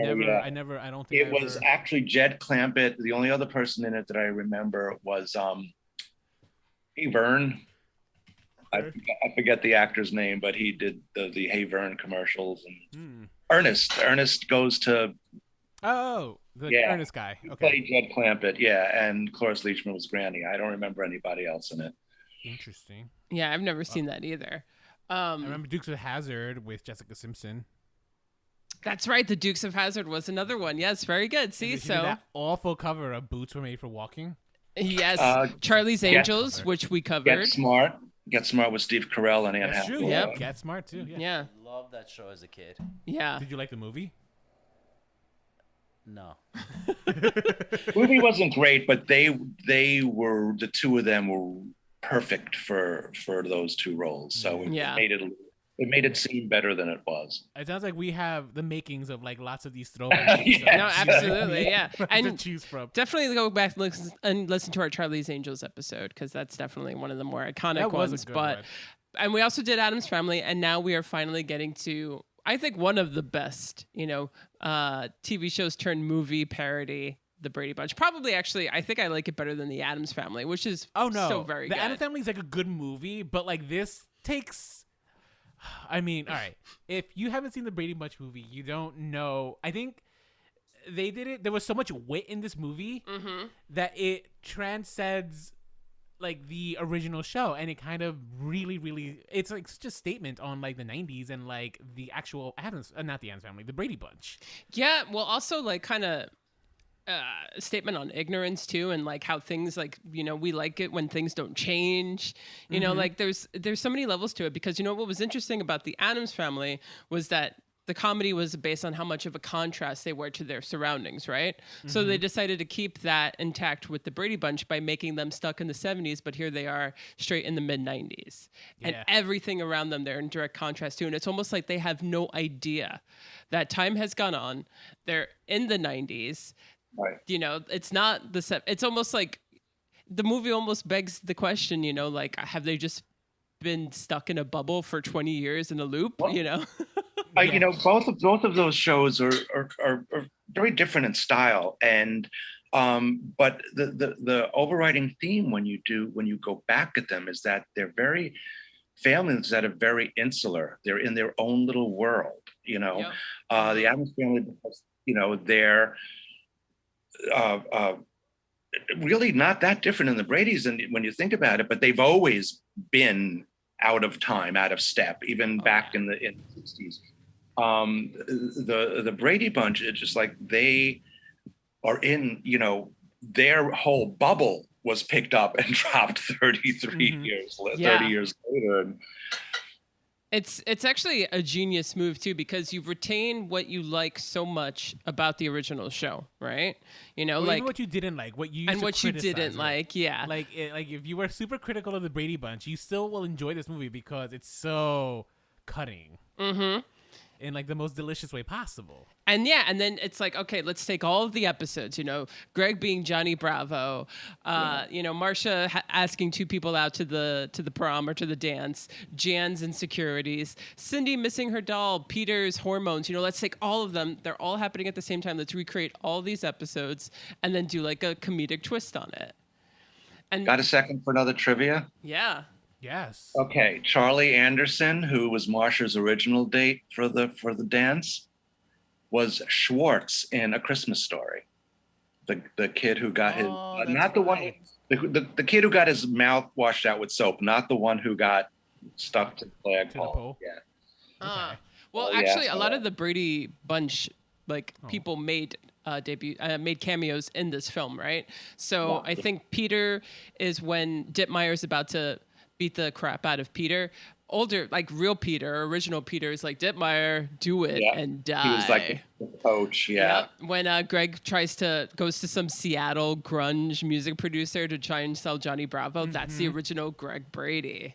don't think it was actually Jed Clampett. The only other person in it that I remember was Hey Vern. I forget the actor's name, but he did the Hey Vern commercials. And Ernest goes to. Oh, the Ernest guy. He Okay. played Jed Clampett, and Cloris Leachman was Granny. I don't remember anybody else in it. Interesting. Yeah, I've never seen that either. I remember Dukes of Hazzard with Jessica Simpson. That's right. The Dukes of Hazzard was another one. Yes, very good. See, She did that awful cover of Boots Were Made for Walking. Yes, Charlie's Angels, which we covered. Get Smart with Steve Carell and Anne That's true. Hathaway. Yep. Get Smart too. Yeah. Love that show as a kid. Yeah. Did you like the movie? No. Movie wasn't great, but they were, the two of them were perfect for those 2 roles. So it made it seem better than it was. It sounds like we have the makings of like lots of these throwbacks. No, absolutely, yeah. And to choose from. Definitely go back and listen to our Charlie's Angels episode, because that's definitely one of the more iconic ones. And we also did Addams Family, and now we are finally getting to, I think, one of the best, TV shows turned movie parody, The Brady Bunch. Probably, actually, I think I like it better than The Addams Family, which is still very good. The Addams Family is like a good movie, but like this takes. I mean, all right. If you haven't seen the Brady Bunch movie, you don't know. I think they did it. There was so much wit in this movie that it transcends like the original show, and it kind of really, it's like such a statement on like the 90s and like the actual not the Addams Family, the Brady Bunch. Yeah, well, also like kind of statement on ignorance too, and like how things like, you know, we like it when things don't change, you know, like there's so many levels to it, because you know what was interesting about the Addams Family was that the comedy was based on how much of a contrast they were to their surroundings, right? So they decided to keep that intact with the Brady Bunch by making them stuck in the 70s, but here they are straight in the mid 90s. And everything around them they're in direct contrast to. And it's almost like they have no idea that time has gone on. They're in the 90s. Right. You know, it's not it's almost like the movie almost begs the question, you know, like, have they just been stuck in a bubble for 20 years in a loop, you know? You know, both of those shows are very different in style, and but the overriding theme when you go back at them is that they're very families that are very insular. They're in their own little world, you know. The Addams Family, you know, they're really not that different in the Brady's, and when you think about it, but they've always been out of time, out of step, even back in the 60s. The Brady Bunch, it's just like they are in, you know, their whole bubble was picked up and dropped 33 years, 30 years later. And it's actually a genius move too, because you've retained what you like so much about the original show, right? You know, like what you didn't like, what you used and to what you criticize didn't it. like, yeah. Like if you were super critical of the Brady Bunch, you still will enjoy this movie because it's so cutting. In like the most delicious way possible. And yeah, and then it's like, okay, let's take all of the episodes, you know, Greg being Johnny Bravo, you know, Marcia asking two people out to the prom or to the dance, Jan's insecurities, Cindy missing her doll, Peter's hormones, you know, let's take all of them. They're all happening at the same time. Let's recreate all these episodes and then do like a comedic twist on it. And got a second for another trivia? Yeah. Yes. Okay, Charlie Anderson, who was Marsha's original date for the dance, was Schwartz in A Christmas Story. The kid who got his not the one the kid who got his mouth washed out with soap, not the one who got stuck to the flagpole. Yeah. Okay. Well, actually, a lot of the Brady Bunch people made made cameos in this film, right? So I think Peter is when Dittmeyer's about to beat the crap out of Peter. Older, like real Peter, original Peter is like, Dittmeyer, do it and die. He was like the coach, When Greg goes to some Seattle grunge music producer to try and sell Johnny Bravo, that's the original Greg Brady.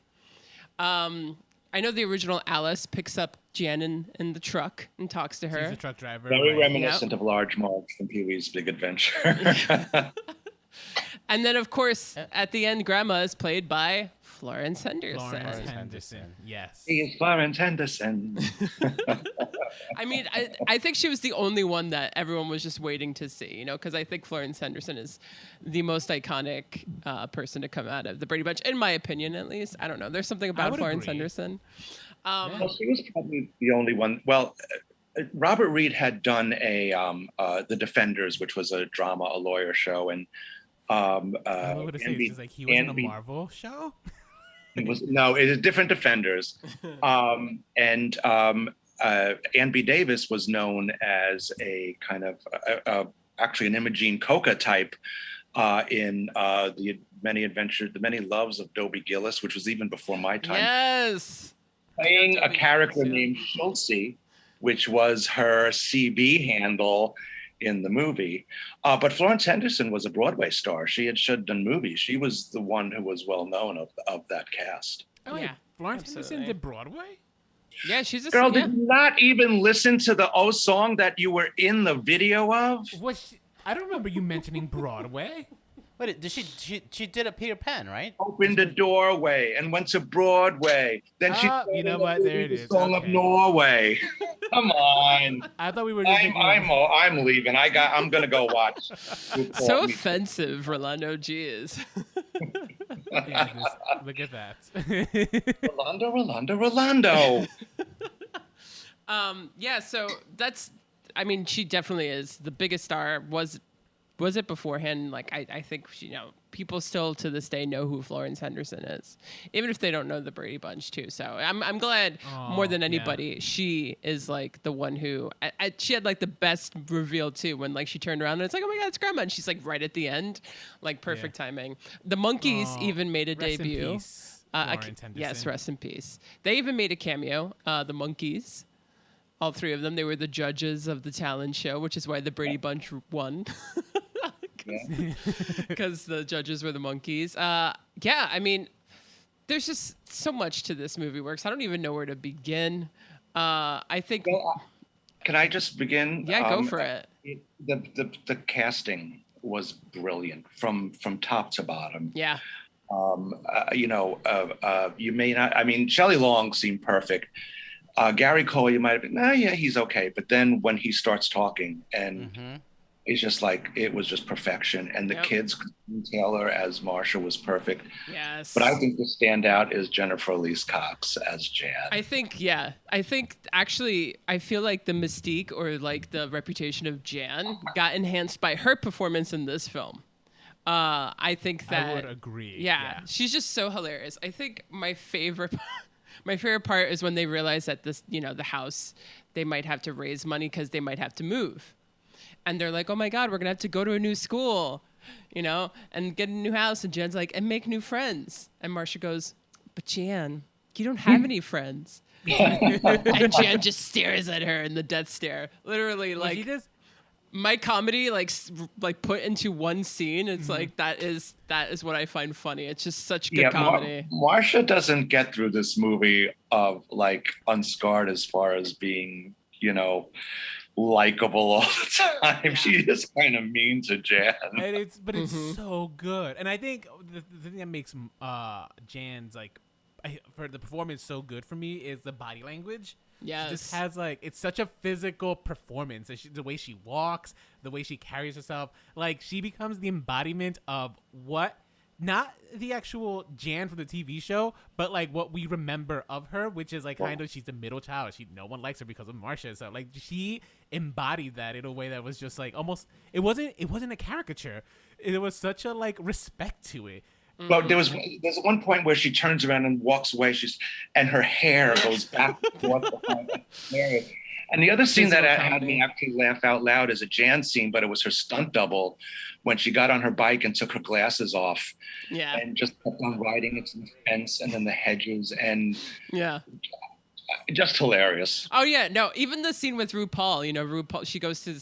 I know the original Alice picks up Jan in the truck and talks to her. She's a truck driver. Very reminiscent of Large Marge from Pee-wee's Big Adventure. And then, of course, at the end, Grandma is played by Florence Henderson. Florence Henderson, yes. He is Florence Henderson. I mean, I think she was the only one that everyone was just waiting to see, you know, because I think Florence Henderson is the most iconic person to come out of the Brady Bunch, in my opinion, at least. I don't know. There's something about Florence Henderson. Well, she was probably the only one. Well, Robert Reed had done The Defenders, which was a drama, a lawyer show, and I was gonna say, it's like he was in a Marvel show. It was different Defenders, and Ann B. Davis was known as a kind of actually an Imogene Coca type in the Many Loves of Dobie Gillis, which was even before my time. Yes, playing a character named Schultze, which was her CB handle in the movie. But Florence Henderson was a Broadway star. She had done movies. She was the one who was well known of that cast. Oh yeah, Florence Henderson did Broadway? Yeah, she's a girl. Did you not even listen to the song that you were in the video of? I don't remember you mentioning Broadway. Wait, did she did a Peter Pan, right? Opened the doorway and went to Broadway. Then she you know what? There it is. Song of Norway. Come on. I thought we were. I'm leaving. I'm gonna go watch. So offensive, Rolando. Geez. Yeah, look at that. Rolando. Yeah. So that's. I mean, she definitely is the biggest star. Was was it beforehand? Like I think people still to this day know who Florence Henderson is, even if they don't know the Brady Bunch too. So I'm glad more than anybody she is like the one who she had like the best reveal too when like she turned around and it's like, oh my God, it's Grandma, and she's like right at the end, like perfect timing. The Monkees even made a debut. In peace, Florence Henderson. Yes, rest in peace. They even made a cameo. The Monkees. All three of them. They were the judges of the talent show, which is why the Brady Bunch won. Because the judges were the Monkees. Yeah, I mean, there's just so much to this movie works. I don't even know where to begin. I think. Well, can I just begin? Yeah, go for it. The casting was brilliant from top to bottom. Yeah. You may not. I mean, Shelley Long seemed perfect. Gary Cole, you might have been, yeah, he's okay. But then when he starts talking and it's just like, it was just perfection. And the kids, Taylor as Marsha was perfect. Yes. But I think the standout is Jennifer Elise Cox as Jan. I think actually, I feel like the mystique or like the reputation of Jan got enhanced by her performance in this film. I think that. I would agree. Yeah. She's just so hilarious. I think my favorite part is when they realize that this, the house, they might have to raise money because they might have to move. And they're like, oh my God, we're going to have to go to a new school, and get a new house. And Jan's like, and make new friends. And Marsha goes, but Jan, you don't have any friends. And Jan just stares at her in the death stare. Literally, like, my comedy, like put into one scene, it's like that is what I find funny. It's just such good comedy. Marsha doesn't get through this movie of like unscarred as far as being, likable all the time. Yeah. She is kind of mean to Jan. And it's so good. And I think the thing that makes Jan's for the performance so good for me is the body language. Yes. She just has it's such a physical performance. The way she walks, the way she carries herself, like she becomes the embodiment of not the actual Jan from the TV show, but like what we remember of her, which is kind of she's the middle child. No one likes her because of Marsha. So she embodied that in a way that was just almost it wasn't a caricature. It was such a respect to it. But there's one point where she turns around and walks away. And her hair goes back and forth behind her hair. And the other scene that had me actually laugh out loud is a Jan scene, but it was her stunt double when she got on her bike and took her glasses off. Yeah. And just kept on riding into the fence and then the hedges and just hilarious. Oh yeah, no, even the scene with RuPaul. RuPaul. She goes to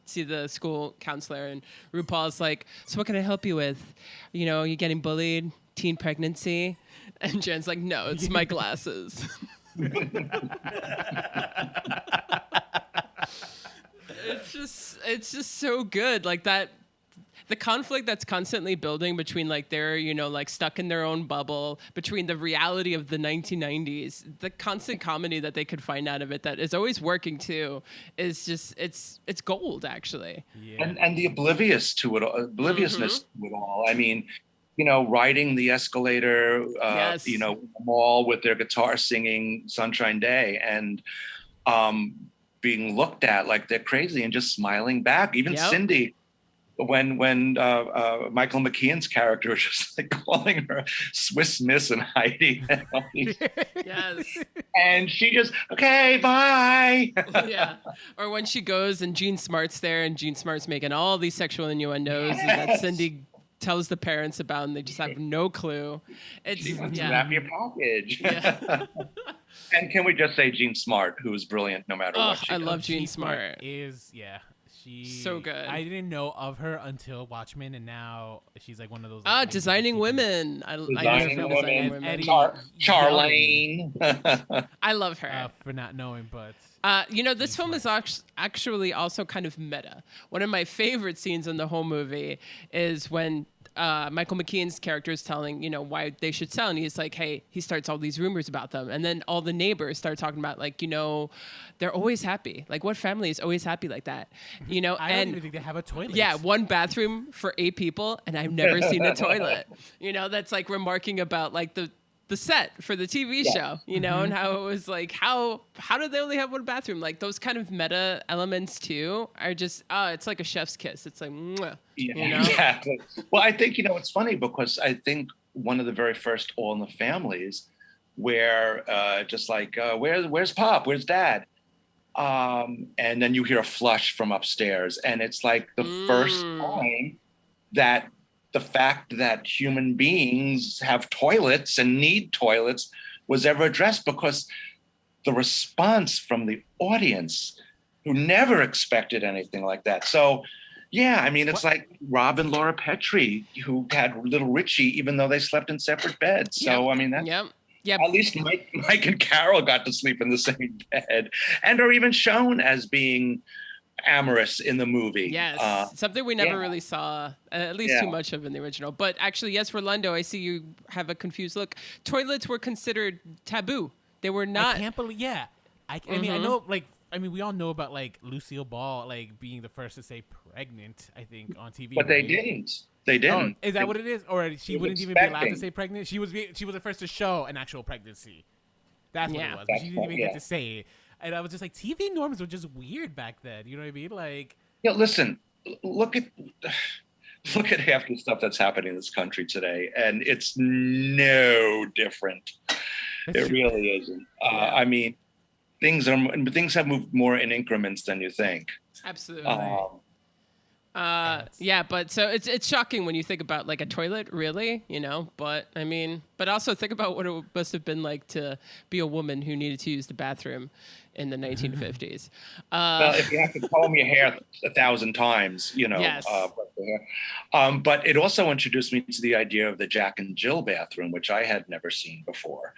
see the school counselor and RuPaul's like, so what can I help you with? You're getting bullied, teen pregnancy. And Jan's like, no, it's my glasses. It's just so good. Like that, the conflict that's constantly building between they're, stuck in their own bubble, between the reality of the 1990s, the constant comedy that they could find out of it that is always working too, is just, it's gold actually. Yeah. And the obliviousness to it all. I mean, riding the escalator, mall with their guitar singing Sunshine Day and being looked at like they're crazy and just smiling back. Even Cindy, when Michael McKean's character was just calling her Swiss Miss and Heidi. Yes. And she just, okay, bye. Yeah. Or when she goes and Gene Smart's there and Gene Smart's making all these sexual innuendos that Cindy tells the parents about and they just have no clue. She wants to wrap your package. Yeah. And can we just say Gene Smart, who is brilliant no matter what she does. I love Gene Smart. She's so good. I didn't know of her until Watchmen, and now she's one of those. Designing women. Designing women. Charlene. I love her for not knowing, but this film is actually also kind of meta. One of my favorite scenes in the whole movie is when Michael McKean's character is telling, why they should sell. And he's like, hey, he starts all these rumors about them. And then all the neighbors start talking about they're always happy. Like what family is always happy like that? I don't even think they have a toilet. Yeah. One bathroom for 8 people. And I've never seen a toilet, that's remarking about the set for the TV show, you know, and how it was like, how did they only have one bathroom? Like those kind of meta elements too are just, it's like a chef's kiss. It's like, mwah, you know? Exactly. Well, I think, it's funny because I think one of the very first All in the Families where just like, where's Pop? Where's Dad? And then you hear a flush from upstairs. And it's like the first time that the fact that human beings have toilets and need toilets was ever addressed, because the response from the audience who never expected anything like that. So, yeah, I mean, it's like Rob and Laura Petrie who had little Richie, even though they slept in separate beds. So, I mean, that's... Yep. At least Mike and Carol got to sleep in the same bed and are even shown as being amorous in the movie. Yes, something we never really saw, at least too much of in the original. But actually, yes, Rolando, I see you have a confused look. Toilets were considered taboo. They were not. I can't believe, I mean, I know, we all know about, Lucille Ball, being the first to say pregnant, I think, on TV. But they didn't. They didn't. Oh, is that what it is? Or she wouldn't even be allowed to say pregnant? She was the first to show an actual pregnancy. That's what it was. But she didn't even get to say it. And I was just like, TV norms were just weird back then. You know what I mean? Listen, look at half the stuff that's happening in this country today, and it's no different. It really isn't. I mean, things have moved more in increments than you think. Absolutely. But so it's shocking when you think about a toilet, really, but I mean, but also think about what it must have been like to be a woman who needed to use the bathroom in the 1950s. Well, if you have to comb your hair 1,000 times, Yes. But it also introduced me to the idea of the Jack and Jill bathroom, which I had never seen before,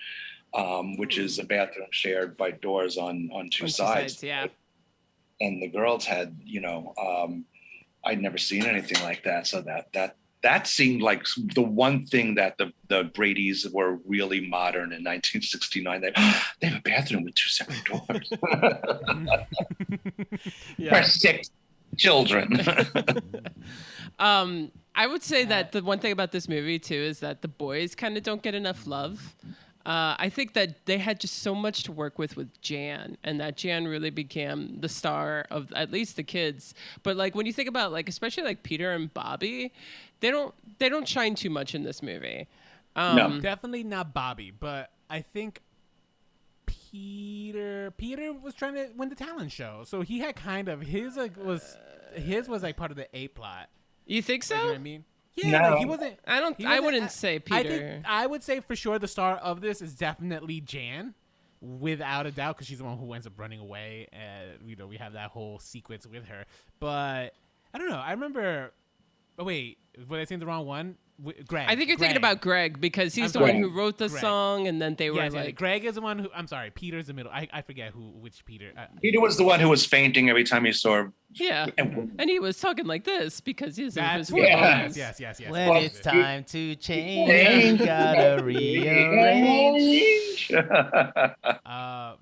which is a bathroom shared by doors on two sides. Yeah. And the girls had, I'd never seen anything like that. So that seemed like the one thing that the Bradys were really modern in 1969. They have a bathroom with two separate doors for 6 children. I would say that the one thing about this movie too is that the boys kind of don't get enough love. I think that they had just so much to work with Jan, and that Jan really became the star of at least the kids. But when you think about especially Peter and Bobby, they don't shine too much in this movie. No, definitely not Bobby, but I think Peter was trying to win the talent show, so he had kind of his was part of the A plot. You think so? You know what I mean? Yeah, no. He wasn't. I wouldn't say Peter. I would say for sure the star of this is definitely Jan, without a doubt, because she's the one who ends up running away, and we have that whole sequence with her. But I don't know. I remember. Oh wait, was I saying the wrong one? Greg. I think you're thinking about Greg, because he's the one who wrote the song, and then they were Greg is the one who. I'm sorry, Peter's the middle. I forget which Peter. Peter was the one who was fainting every time he saw. Yeah, and he was talking like this because his Yes. When it's time to change, gotta rearrange.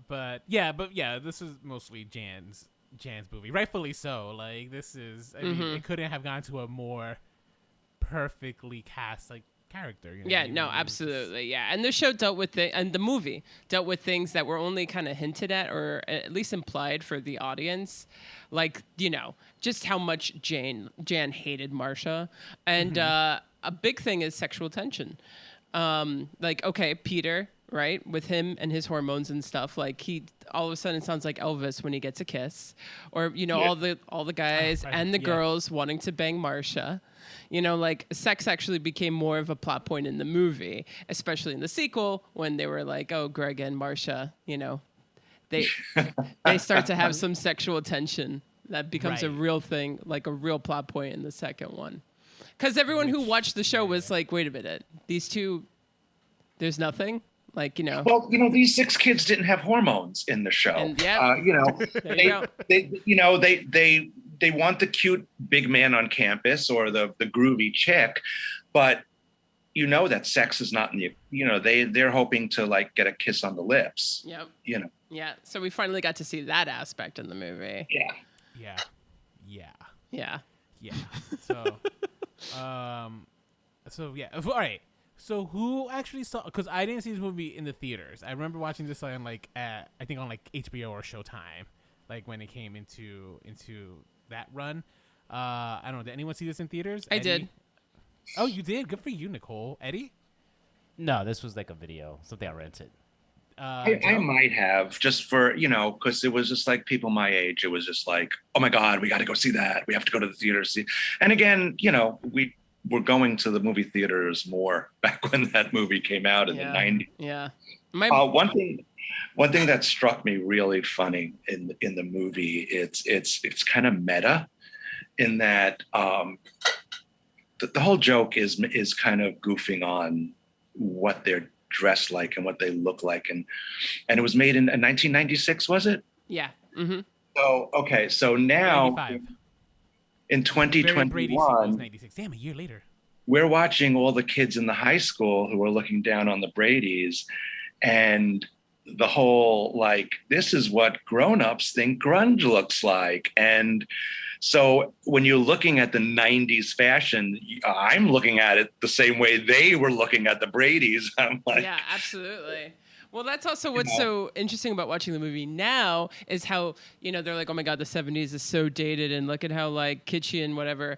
But yeah, this is mostly Jan's movie, rightfully so. This is. I mean, it couldn't have gone to a more perfectly cast character. Absolutely. Yeah. And the show and the movie dealt with things that were only kind of hinted at, or at least implied for the audience. Just how much Jan hated Marcia. And a big thing is sexual tension. Peter, right, with him and his hormones and stuff, he all of a sudden sounds like Elvis when he gets a kiss, or all the guys and the girls wanting to bang Marcia. Sex actually became more of a plot point in the movie, especially in the sequel when they were Greg and Marcia, they start to have some sexual tension that becomes a real thing, a real plot point in the second one. Because everyone who watched the show was like, wait a minute, these two, there's nothing? Well, these 6 kids didn't have hormones in the show. And, they want the cute big man on campus or the groovy chick, but that sex is not in the, they're hoping to get a kiss on the lips. Yep. Yeah. So we finally got to see that aspect in the movie. Yeah. So, All right. So who actually saw? Because I didn't see this movie in the theaters. I remember watching this on like I think on like HBO or Showtime, like when it came into that run. I don't know. Did anyone see this in theaters? I Eddie? did. Oh, you did. Good for you, Nicole. Eddie. No, this was like a video, something I rented. I might have, just for, because it was just like people my age. It was just like, oh my God, we got to go see that. We have to go to the theater to see. And again, we were going to the movie theaters more back when that movie came out in the 90s. Yeah. One thing that struck me really funny in the movie, it's kind of meta in that the whole joke is kind of goofing on what they're dressed like and what they look like, and it was made in 1996, was it? Yeah. Mm-hmm. So okay, so now 95. in 2021, 96. Damn, a year later. We're watching all the kids in the high school who are looking down on the Bradys, and the whole like, this is what grown-ups think grunge looks like. And so when you're looking at the 90s fashion, I'm looking at it the same way they were looking at the Bradys. I'm like, yeah, absolutely. Well, that's also what's so interesting about watching the movie now is how, they're like, oh my God, the 70s is so dated and look at how like kitschy and whatever.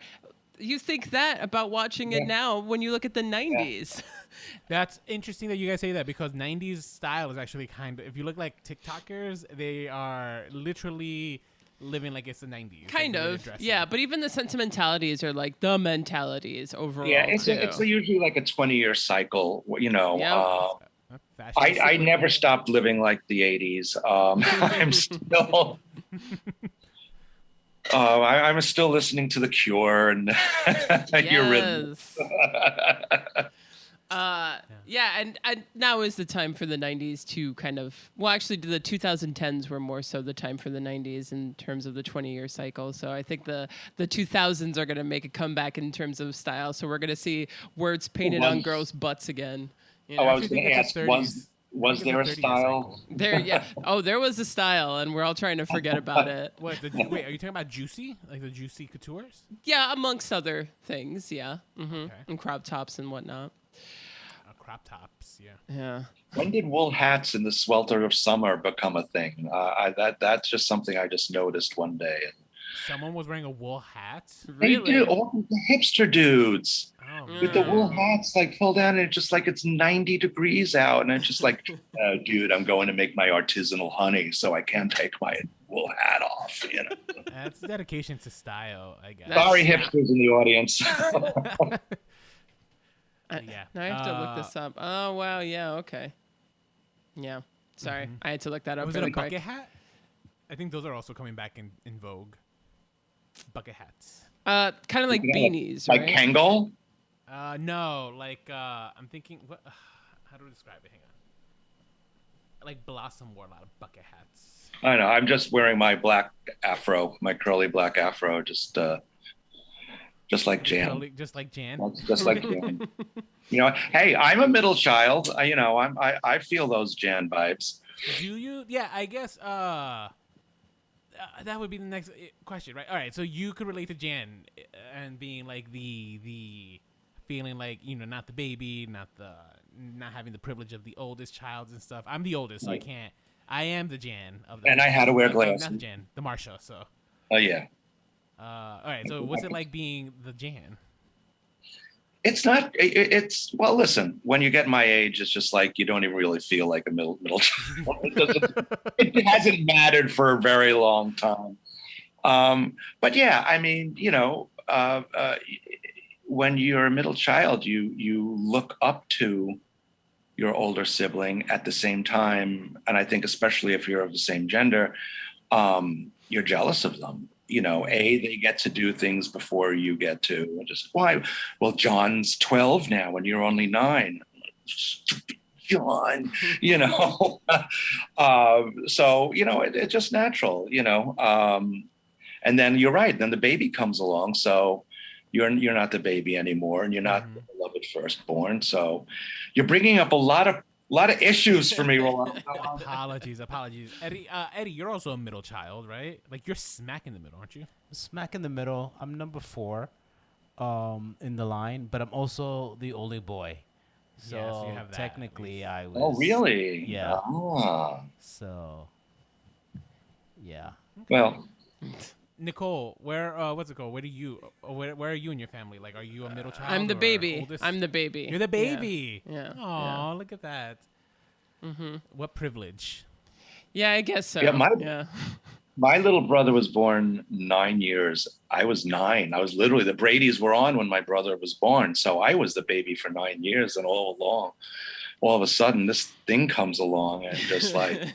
You think that about watching it now when you look at the 90s. Yeah. That's interesting that you guys say that, because 90s style is actually kind of, if you look like TikTokers, they are literally living like it's the 90s. Kind of, yeah. But even the sentimentalities are like the mentalities overall. Yeah, it's usually like a 20-year cycle, I never stopped living like the 80s. I'm still... I'm still listening to The Cure and your rhythm. And now is the time for the 90s to kind of, well, actually the 2010s were more so the time for the 90s in terms of the 20-year cycle. So I think the 2000s are going to make a comeback in terms of style. So we're going to see words painted on girls' butts again. I was going to ask, was there a style? There was a style, and we're all trying to forget about it. Wait, are you talking about Juicy? Like the Juicy Coutures? Yeah, amongst other things, yeah. Mm-hmm. Okay. And crop tops and whatnot. Crop tops, yeah. Yeah. When did wool hats in the swelter of summer become a thing? That's just something I just noticed one day. Someone was wearing a wool hat? Really? They do. All the hipster dudes. With the wool hats like pulled down, and it's just like it's 90 degrees out, and it's just like, dude, I'm going to make my artisanal honey, so I can't take my wool hat off. That's dedication to style, I guess. Sorry, hipsters in the audience. Now I have to look this up. Oh wow, yeah, okay. Yeah, sorry, I had to look that up. Was it a bucket hat? I think those are also coming back in vogue. Bucket hats. Kind of like beanies, like right? Kangol. No, like I'm thinking. What? How do I describe it? Hang on. Like Blossom wore a lot of bucket hats. I know. I'm just wearing my black afro, my curly black afro, just like Jan. Just like Jan. Just like Jan. Hey, I'm a middle child. I feel those Jan vibes. Do you? Yeah, I guess. That would be the next question, right? All right, so you could relate to Jan and being like the feeling like not the baby, not having the privilege of the oldest child and stuff. I'm the oldest, so I can't. I am the Jan of the. And I had to wear glasses. Not the Jan, the Marsha. So. Oh yeah. All right. So what's it like being the Jan? It's not. It's well. Listen, when you get my age, it's just like you don't even really feel like a middle child. It hasn't mattered for a very long time. But yeah, I mean, when you're a middle child, you look up to your older sibling at the same time, and I think especially if you're of the same gender, you're jealous of them. They get to do things before you get to. Just why? Well, John's 12 now, and you're only 9. John, so it's just natural, and then you're right. Then the baby comes along, so you're not the baby anymore, and you're not the beloved firstborn. So you're bringing up a lot of issues for me, Rolando. Apologies. Eddie, you're also a middle child, right? Like you're smack in the middle, aren't you? Smack in the middle. I'm number 4 in the line, but I'm also the only boy. So, so you have that, technically, I was. Oh, really? Yeah. Ah. So, yeah. Well, Nicole, where what's it called? Where do you where are you in your family? Like, are you a middle child? I'm the or baby. Oldest? I'm the baby. You're the baby. Yeah. Oh, look at that. What privilege. Yeah, I guess so. Yeah, yeah. my little brother was born 9 years. I was 9. I was literally, the Bradys were on when my brother was born. So I was the baby for 9 years, and all of a sudden this thing comes along and just like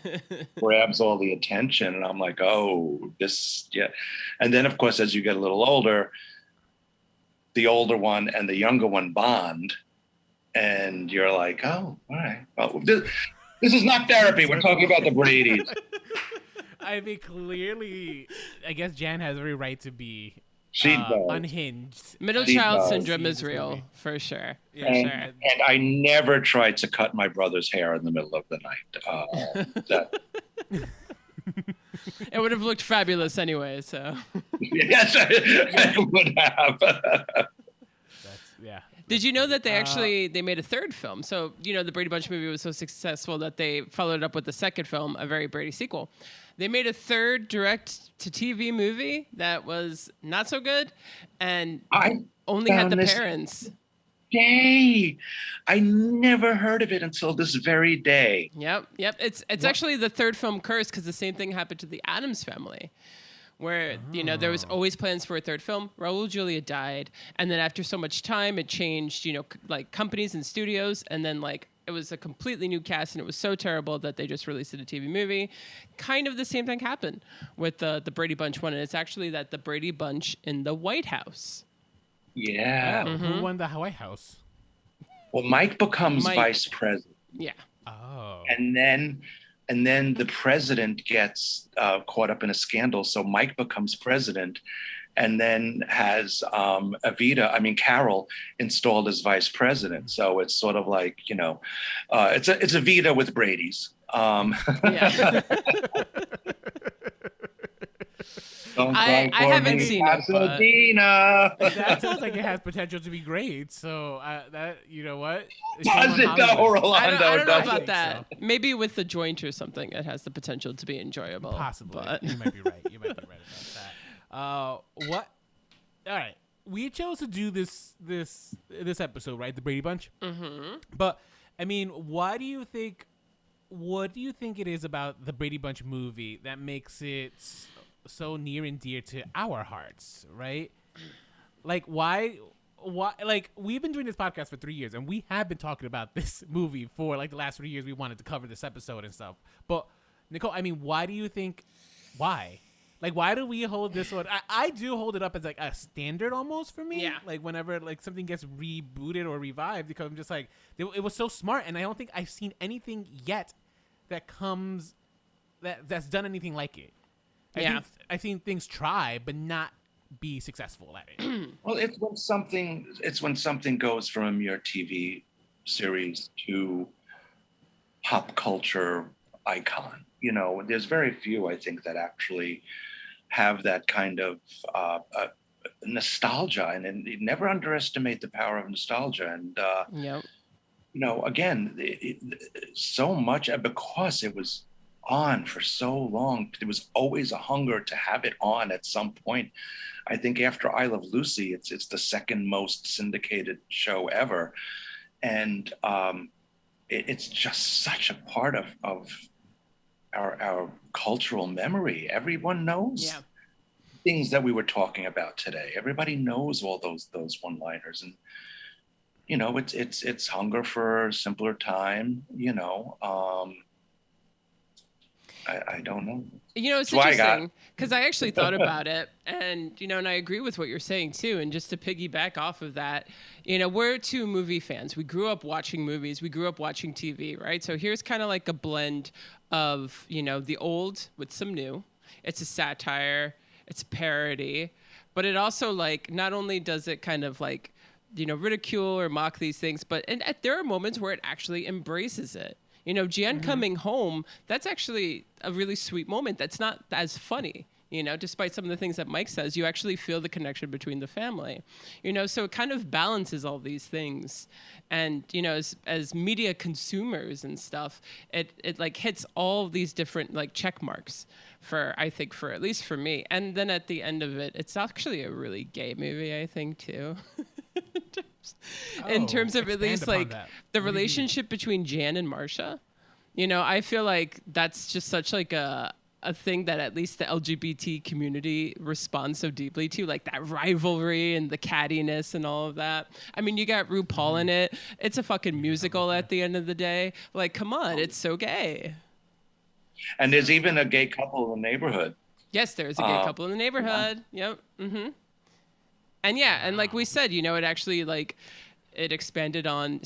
grabs all the attention. And I'm like, oh, this, yeah. And then of course, as you get a little older, the older one and the younger one bond. And you're like, oh, all right. Well, this is not therapy. We're talking about the Bradys. I mean, clearly, I guess Jan has every right to be She does. unhinged. Middle She child does. syndrome is This real, movie. for sure. For And, sure. and I never tried to cut my brother's hair in the middle of the night. It would have looked fabulous anyway, so. Yes, I would have. Yeah. Did you know that they made a third film? So, the Brady Bunch movie was so successful that they followed it up with the second film, a very Brady sequel. They made a third direct-to-TV movie that was not so good and I only had found the this- parents. Yay! I never heard of it until this very day. Yep. It's actually the third film curse because the same thing happened to the Addams Family, where there was always plans for a third film. Raul Julia died, and then after so much time, it changed. Like companies and studios, and then like it was a completely new cast, and it was so terrible that they just released it a TV movie. Kind of the same thing happened with the Brady Bunch one, and it's actually that the Brady Bunch in the White House. Yeah. Oh, who won the White House? Well, Mike becomes Mike. vice president, Yeah. Oh. and then the president gets caught up in a scandal. So Mike becomes president, and then has Carol installed as vice president. So it's sort of like it's a Vita with Brady's. Yeah. I haven't seen it, but- Pasadena. That sounds like it has potential to be great. So that what? It's Does it on though, Hollywood. Rolando? I don't know Does about it? that. Maybe with the joint or something, it has the potential to be enjoyable. Possibly. But You might be right. You might be right about that. What? All right. We chose to do this episode, right? The Brady Bunch. Mm-hmm. But I mean, what do you think it is about the Brady Bunch movie that makes it so near and dear to our hearts, right? Like, why? Like, we've been doing this podcast for 3 years, and we have been talking about this movie for like the last 3 years. We wanted to cover this episode and stuff. But Nicole, I mean, why do you think? Why? Like, why do we hold this one? I do hold it up as like a standard almost for me. Yeah. Like whenever like something gets rebooted or revived, because I'm just like, it was so smart, and I don't think I've seen anything yet that's done anything like it. I think things try, but not be successful at it. Well, it's when something goes from a mere TV series to pop culture icon. There's very few, I think, that actually have that kind of nostalgia, and you never underestimate the power of nostalgia. And yep. Again, so much because it was on for so long. There was always a hunger to have it on at some point. I think after I Love Lucy, it's the second most syndicated show ever, and it's just such a part of our cultural memory. Everyone knows things that we were talking about today. Everybody knows all those one-liners, and it's hunger for a simpler time. I don't know. It's interesting because I actually thought about it, and and I agree with what you're saying too. And just to piggyback off of that, we're two movie fans. We grew up watching movies. We grew up watching TV, right? So here's kind of like a blend of the old with some new. It's a satire. It's a parody, but it also like not only does it kind of like ridicule or mock these things, but there are moments where it actually embraces it. Jan coming home, that's actually a really sweet moment. That's not as funny. despite some of the things that Mike says, you actually feel the connection between the family, so it kind of balances all these things. And, as media consumers and stuff, it like hits all these different like check marks I think for at least for me. And then at the end of it, it's actually a really gay movie, I think, too. In terms of at least like the relationship between Jan and Marcia. I feel like that's just such like a thing that at least the LGBT community responds so deeply to, like that rivalry and the cattiness and all of that. I mean, you got RuPaul in it. It's a fucking musical at the end of the day. Like, come on, it's so gay. And there's even a gay couple in the neighborhood. Yes, there's a gay couple in the neighborhood. Yep. Mm-hmm. And yeah, and like we said, it actually like it expanded on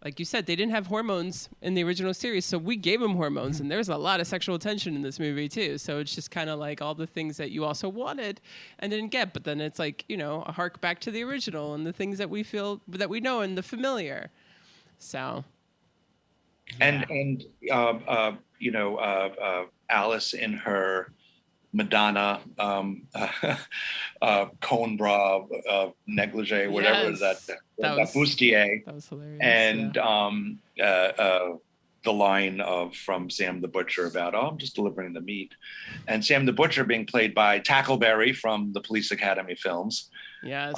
like you said, they didn't have hormones in the original series, so we gave them hormones, and there's a lot of sexual tension in this movie too. So it's just kind of like all the things that you also wanted and didn't get, but then it's like, a hark back to the original and the things that we feel that we know and the familiar. So. And Alice in her Madonna cone bra negligee, whatever that bustier. That was hilarious. And the line from Sam the Butcher about, I'm just delivering the meat. And Sam the Butcher being played by Tackleberry from the Police Academy films. Yes.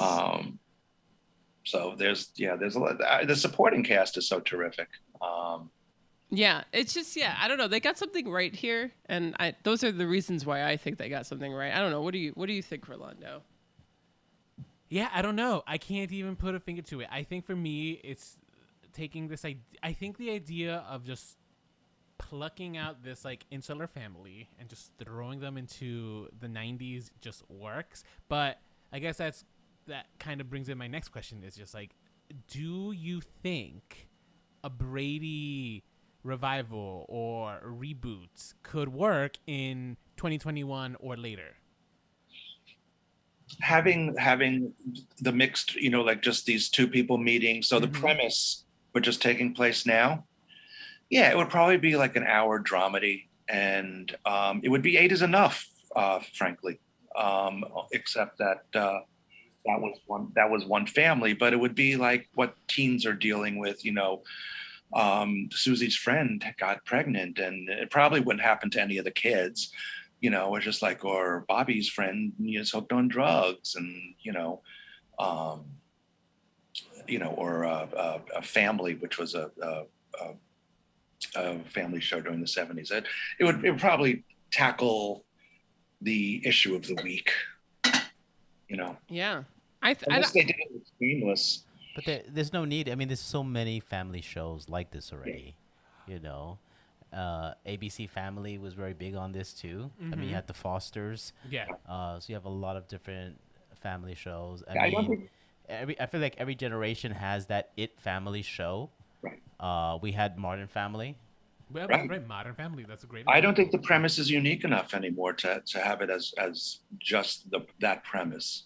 So there's a lot. The supporting cast is so terrific. Yeah, it's just, I don't know. They got something right here, and those are the reasons why I think they got something right. I don't know. What do you think, Rolando? Yeah, I don't know. I can't even put a finger to it. I think for me, it's taking this. I think the idea of just plucking out this like insular family and just throwing them into the 90s just works. But I guess that kind of brings in my next question is just like, do you think a Brady revival or reboots could work in 2021 or later? Having the mixed, like just these two people meeting. So the premise but just taking place now. Yeah, it would probably be like an hour dramedy, and it would be 8 is enough, frankly. Except that that was one family, but it would be like what teens are dealing with, Susie's friend got pregnant, and it probably wouldn't happen to any of the kids, it's just like, or Bobby's friend is hooked on drugs, and or a family, which was a family show during the 70s. It would probably tackle the issue of the week, Yeah, unless they did it with Shameless. But there's no need. I mean, there's so many family shows like this already. ABC Family was very big on this too. I mean, you had the Fosters. Yeah. So you have a lot of different family shows. I mean, I feel like every generation has that family show. Right. We had Modern Family. Well, Right. Modern Family. That's a great. I don't think the premise is unique enough anymore to have it as just that premise.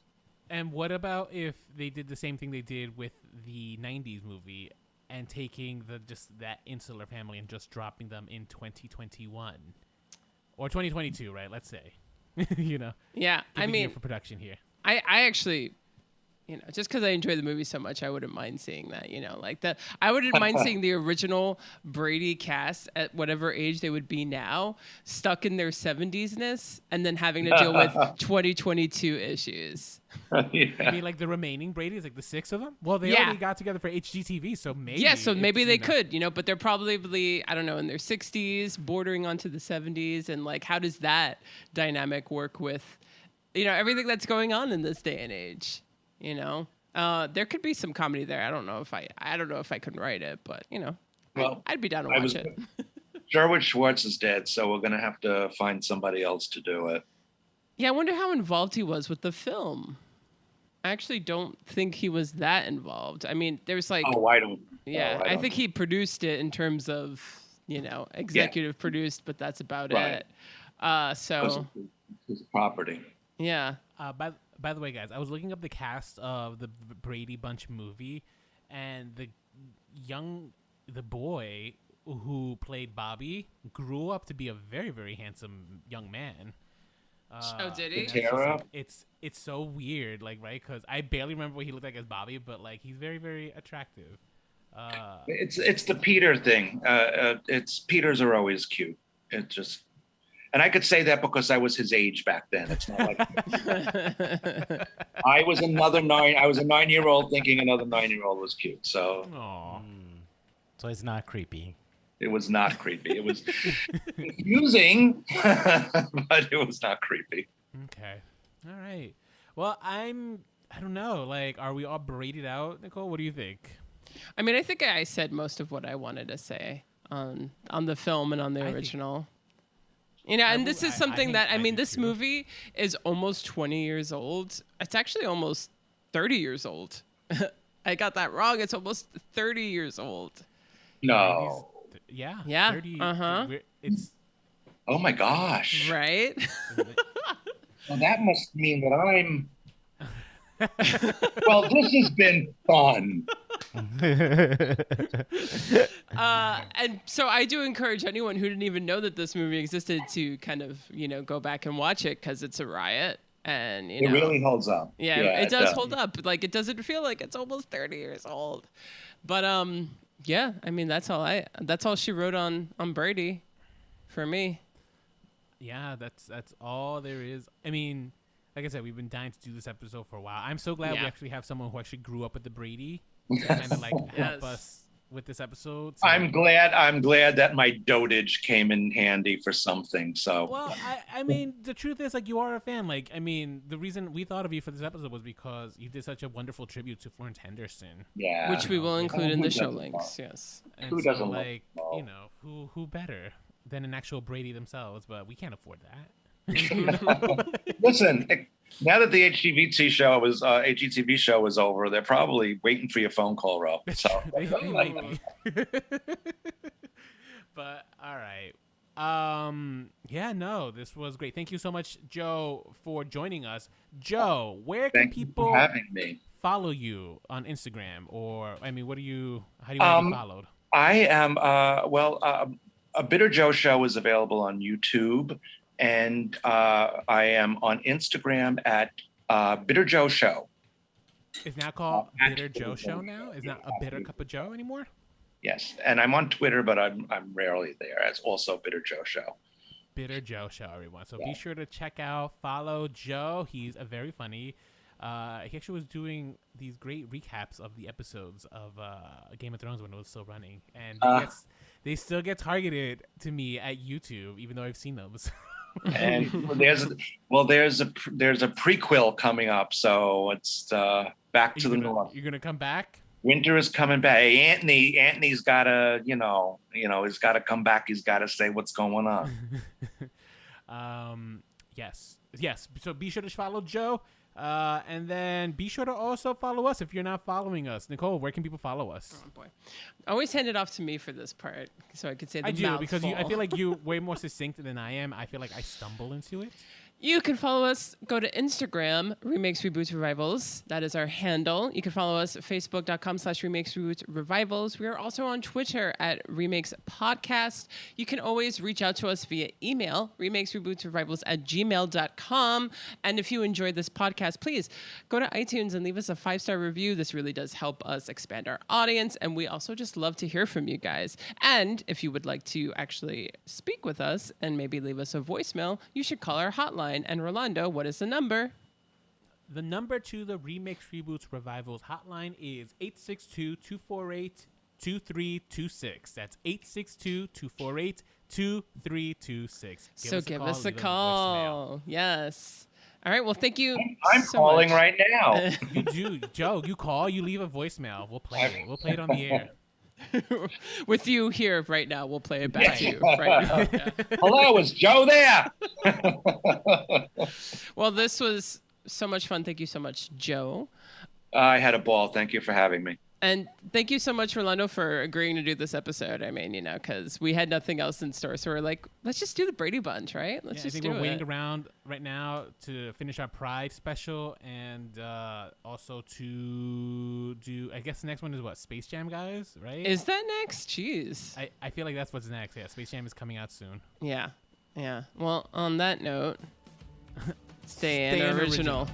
And what about if they did the same thing they did with the 90s movie and taking that insular family and just dropping them in 2021 or 2022, right? Let's say, Yeah, I mean, for production here. I actually, just because I enjoy the movie so much, I wouldn't mind seeing that, I wouldn't mind seeing the original Brady cast at whatever age they would be now, stuck in their 70s-ness, and then having to deal with 2022 issues. Yeah. I mean, like the remaining Brady's, like the 6 of them. Well, they already got together for HGTV, so maybe. Yeah, so maybe they could, but they're probably, I don't know, in their 60s, bordering onto the 70s, and like, how does that dynamic work with, everything that's going on in this day and age? There could be some comedy there. I don't know if I could write it, but Well, I'd be down to watch it. Sherwood Schwartz is dead, so we're gonna have to find somebody else to do it. Yeah, I wonder how involved he was with the film. I actually don't think he was that involved. I mean, there's like, I don't. Yeah, I think he produced it in terms of executive produced, but that's about Right. it. So his property. Yeah. By the way, guys, I was looking up the cast of the Brady Bunch movie, and the boy who played Bobby grew up to be a very, very handsome young man. Oh, did he? Tara? It's so weird, like, right? Because I barely remember what he looked like as Bobby, but like he's very, very attractive. It's the Peter thing. It's Peters are always cute. It just, and I could say that because I was his age back then. It's not like I was a 9-year-old thinking another 9-year-old was cute. So Aww. So it's not creepy. it was not creepy. It was confusing, but it was not creepy. Okay. All right. Well, I don't know. Like, are we all braided out, Nicole? What do you think? I mean, I think I said most of what I wanted to say on the film and on the original. And this is something this movie is almost 20 years old. It's actually almost 30 years old. I got that wrong. It's almost 30 years old. No. Yeah. 30, It's. Oh my gosh. Right? Well, that must mean that I'm. Well, this has been fun. And so I do encourage anyone who didn't even know that this movie existed to kind of, go back and watch it because it's a riot. And, it really holds up. Yeah, it does hold up. Like, it doesn't feel like it's almost 30 years old. But, yeah, I mean, that's all she wrote on Brady for me. Yeah, that's all there is. I mean, like I said, we've been dying to do this episode for a while. I'm so glad we actually have someone who actually grew up with the Brady to kind of like help us with this episode. So. I'm glad that my dotage came in handy for something. So well, I mean, the truth is, like, you are a fan. Like, I mean, the reason we thought of you for this episode was because you did such a wonderful tribute to Florence Henderson. Yeah, which we will include in the show links. Yes. And who doesn't like who better than an actual Brady themselves? But we can't afford that. Listen, now that the HGTV show was over, they're probably waiting for your phone call, Rob. So. They might be. But all right. Yeah, no, this was great. Thank you so much, Joe, for joining us. Joe, where can people having me. follow you on Instagram? Or, I mean, how do you want to be followed? I am, A Bitter Joe Show is available on YouTube. And I am on Instagram at Bitter Joe Show. It's now called Bitter Joe Show now? Is not a Bitter Cup of Joe anymore? Yes, and I'm on Twitter, but I'm rarely there. It's also Bitter Joe Show. Bitter Joe Show, everyone. So be sure to check out, follow Joe. He's a very funny. He actually was doing these great recaps of the episodes of Game of Thrones when it was still running, and they still get targeted to me at YouTube, even though I've seen those. And there's a prequel coming up, so it's back to the north. You're gonna come back. Winter is coming back. Hey, Anthony's gotta, he's gotta come back. He's gotta say what's going on. Yes. So be sure to follow Joe. And then be sure to also follow us if you're not following us. Nicole, where can people follow us? Oh, boy. Always hand it off to me for this part so I could say the mouthful. I do, because I feel like you're way more succinct than I am. I feel like I stumble into it. You can follow us. Go to Instagram, Remakes, Reboots, Revivals. That is our handle. You can follow us at Facebook.com/Remakes, Reboots, Revivals. We are also on Twitter at Remakes Podcast. You can always reach out to us via email, remakesrebootsrevivals@gmail.com. And if you enjoyed this podcast, please go to iTunes and leave us a 5-star review. This really does help us expand our audience. And we also just love to hear from you guys. And if you would like to actually speak with us and maybe leave us a voicemail, you should call our hotline. And Rolando, what is the number? The number to the Remakes, Reboots, Revivals hotline is 862-248-2326. That's 862-248-2326. So give us a call. Yes. All right. Well, thank you. I'm calling right now. You do, Joe. You call. You leave a voicemail. We'll play it. We'll play it on the air. With you here right now, we'll play it back to you right now. Yeah. Hello, is Joe there? Well, this was so much fun. Thank you so much, Joe. I had a ball. Thank you for having me. And thank you so much, Rolando, for agreeing to do this episode. I mean, because we had nothing else in store. So we're like, let's just do the Brady Bunch, right? I think we're waiting around right now to finish our Pride special and also to do, I guess the next one is what? Space Jam, guys, right? Is that next? Jeez. I feel like that's what's next. Yeah, Space Jam is coming out soon. Yeah. Well, on that note. Stay in original.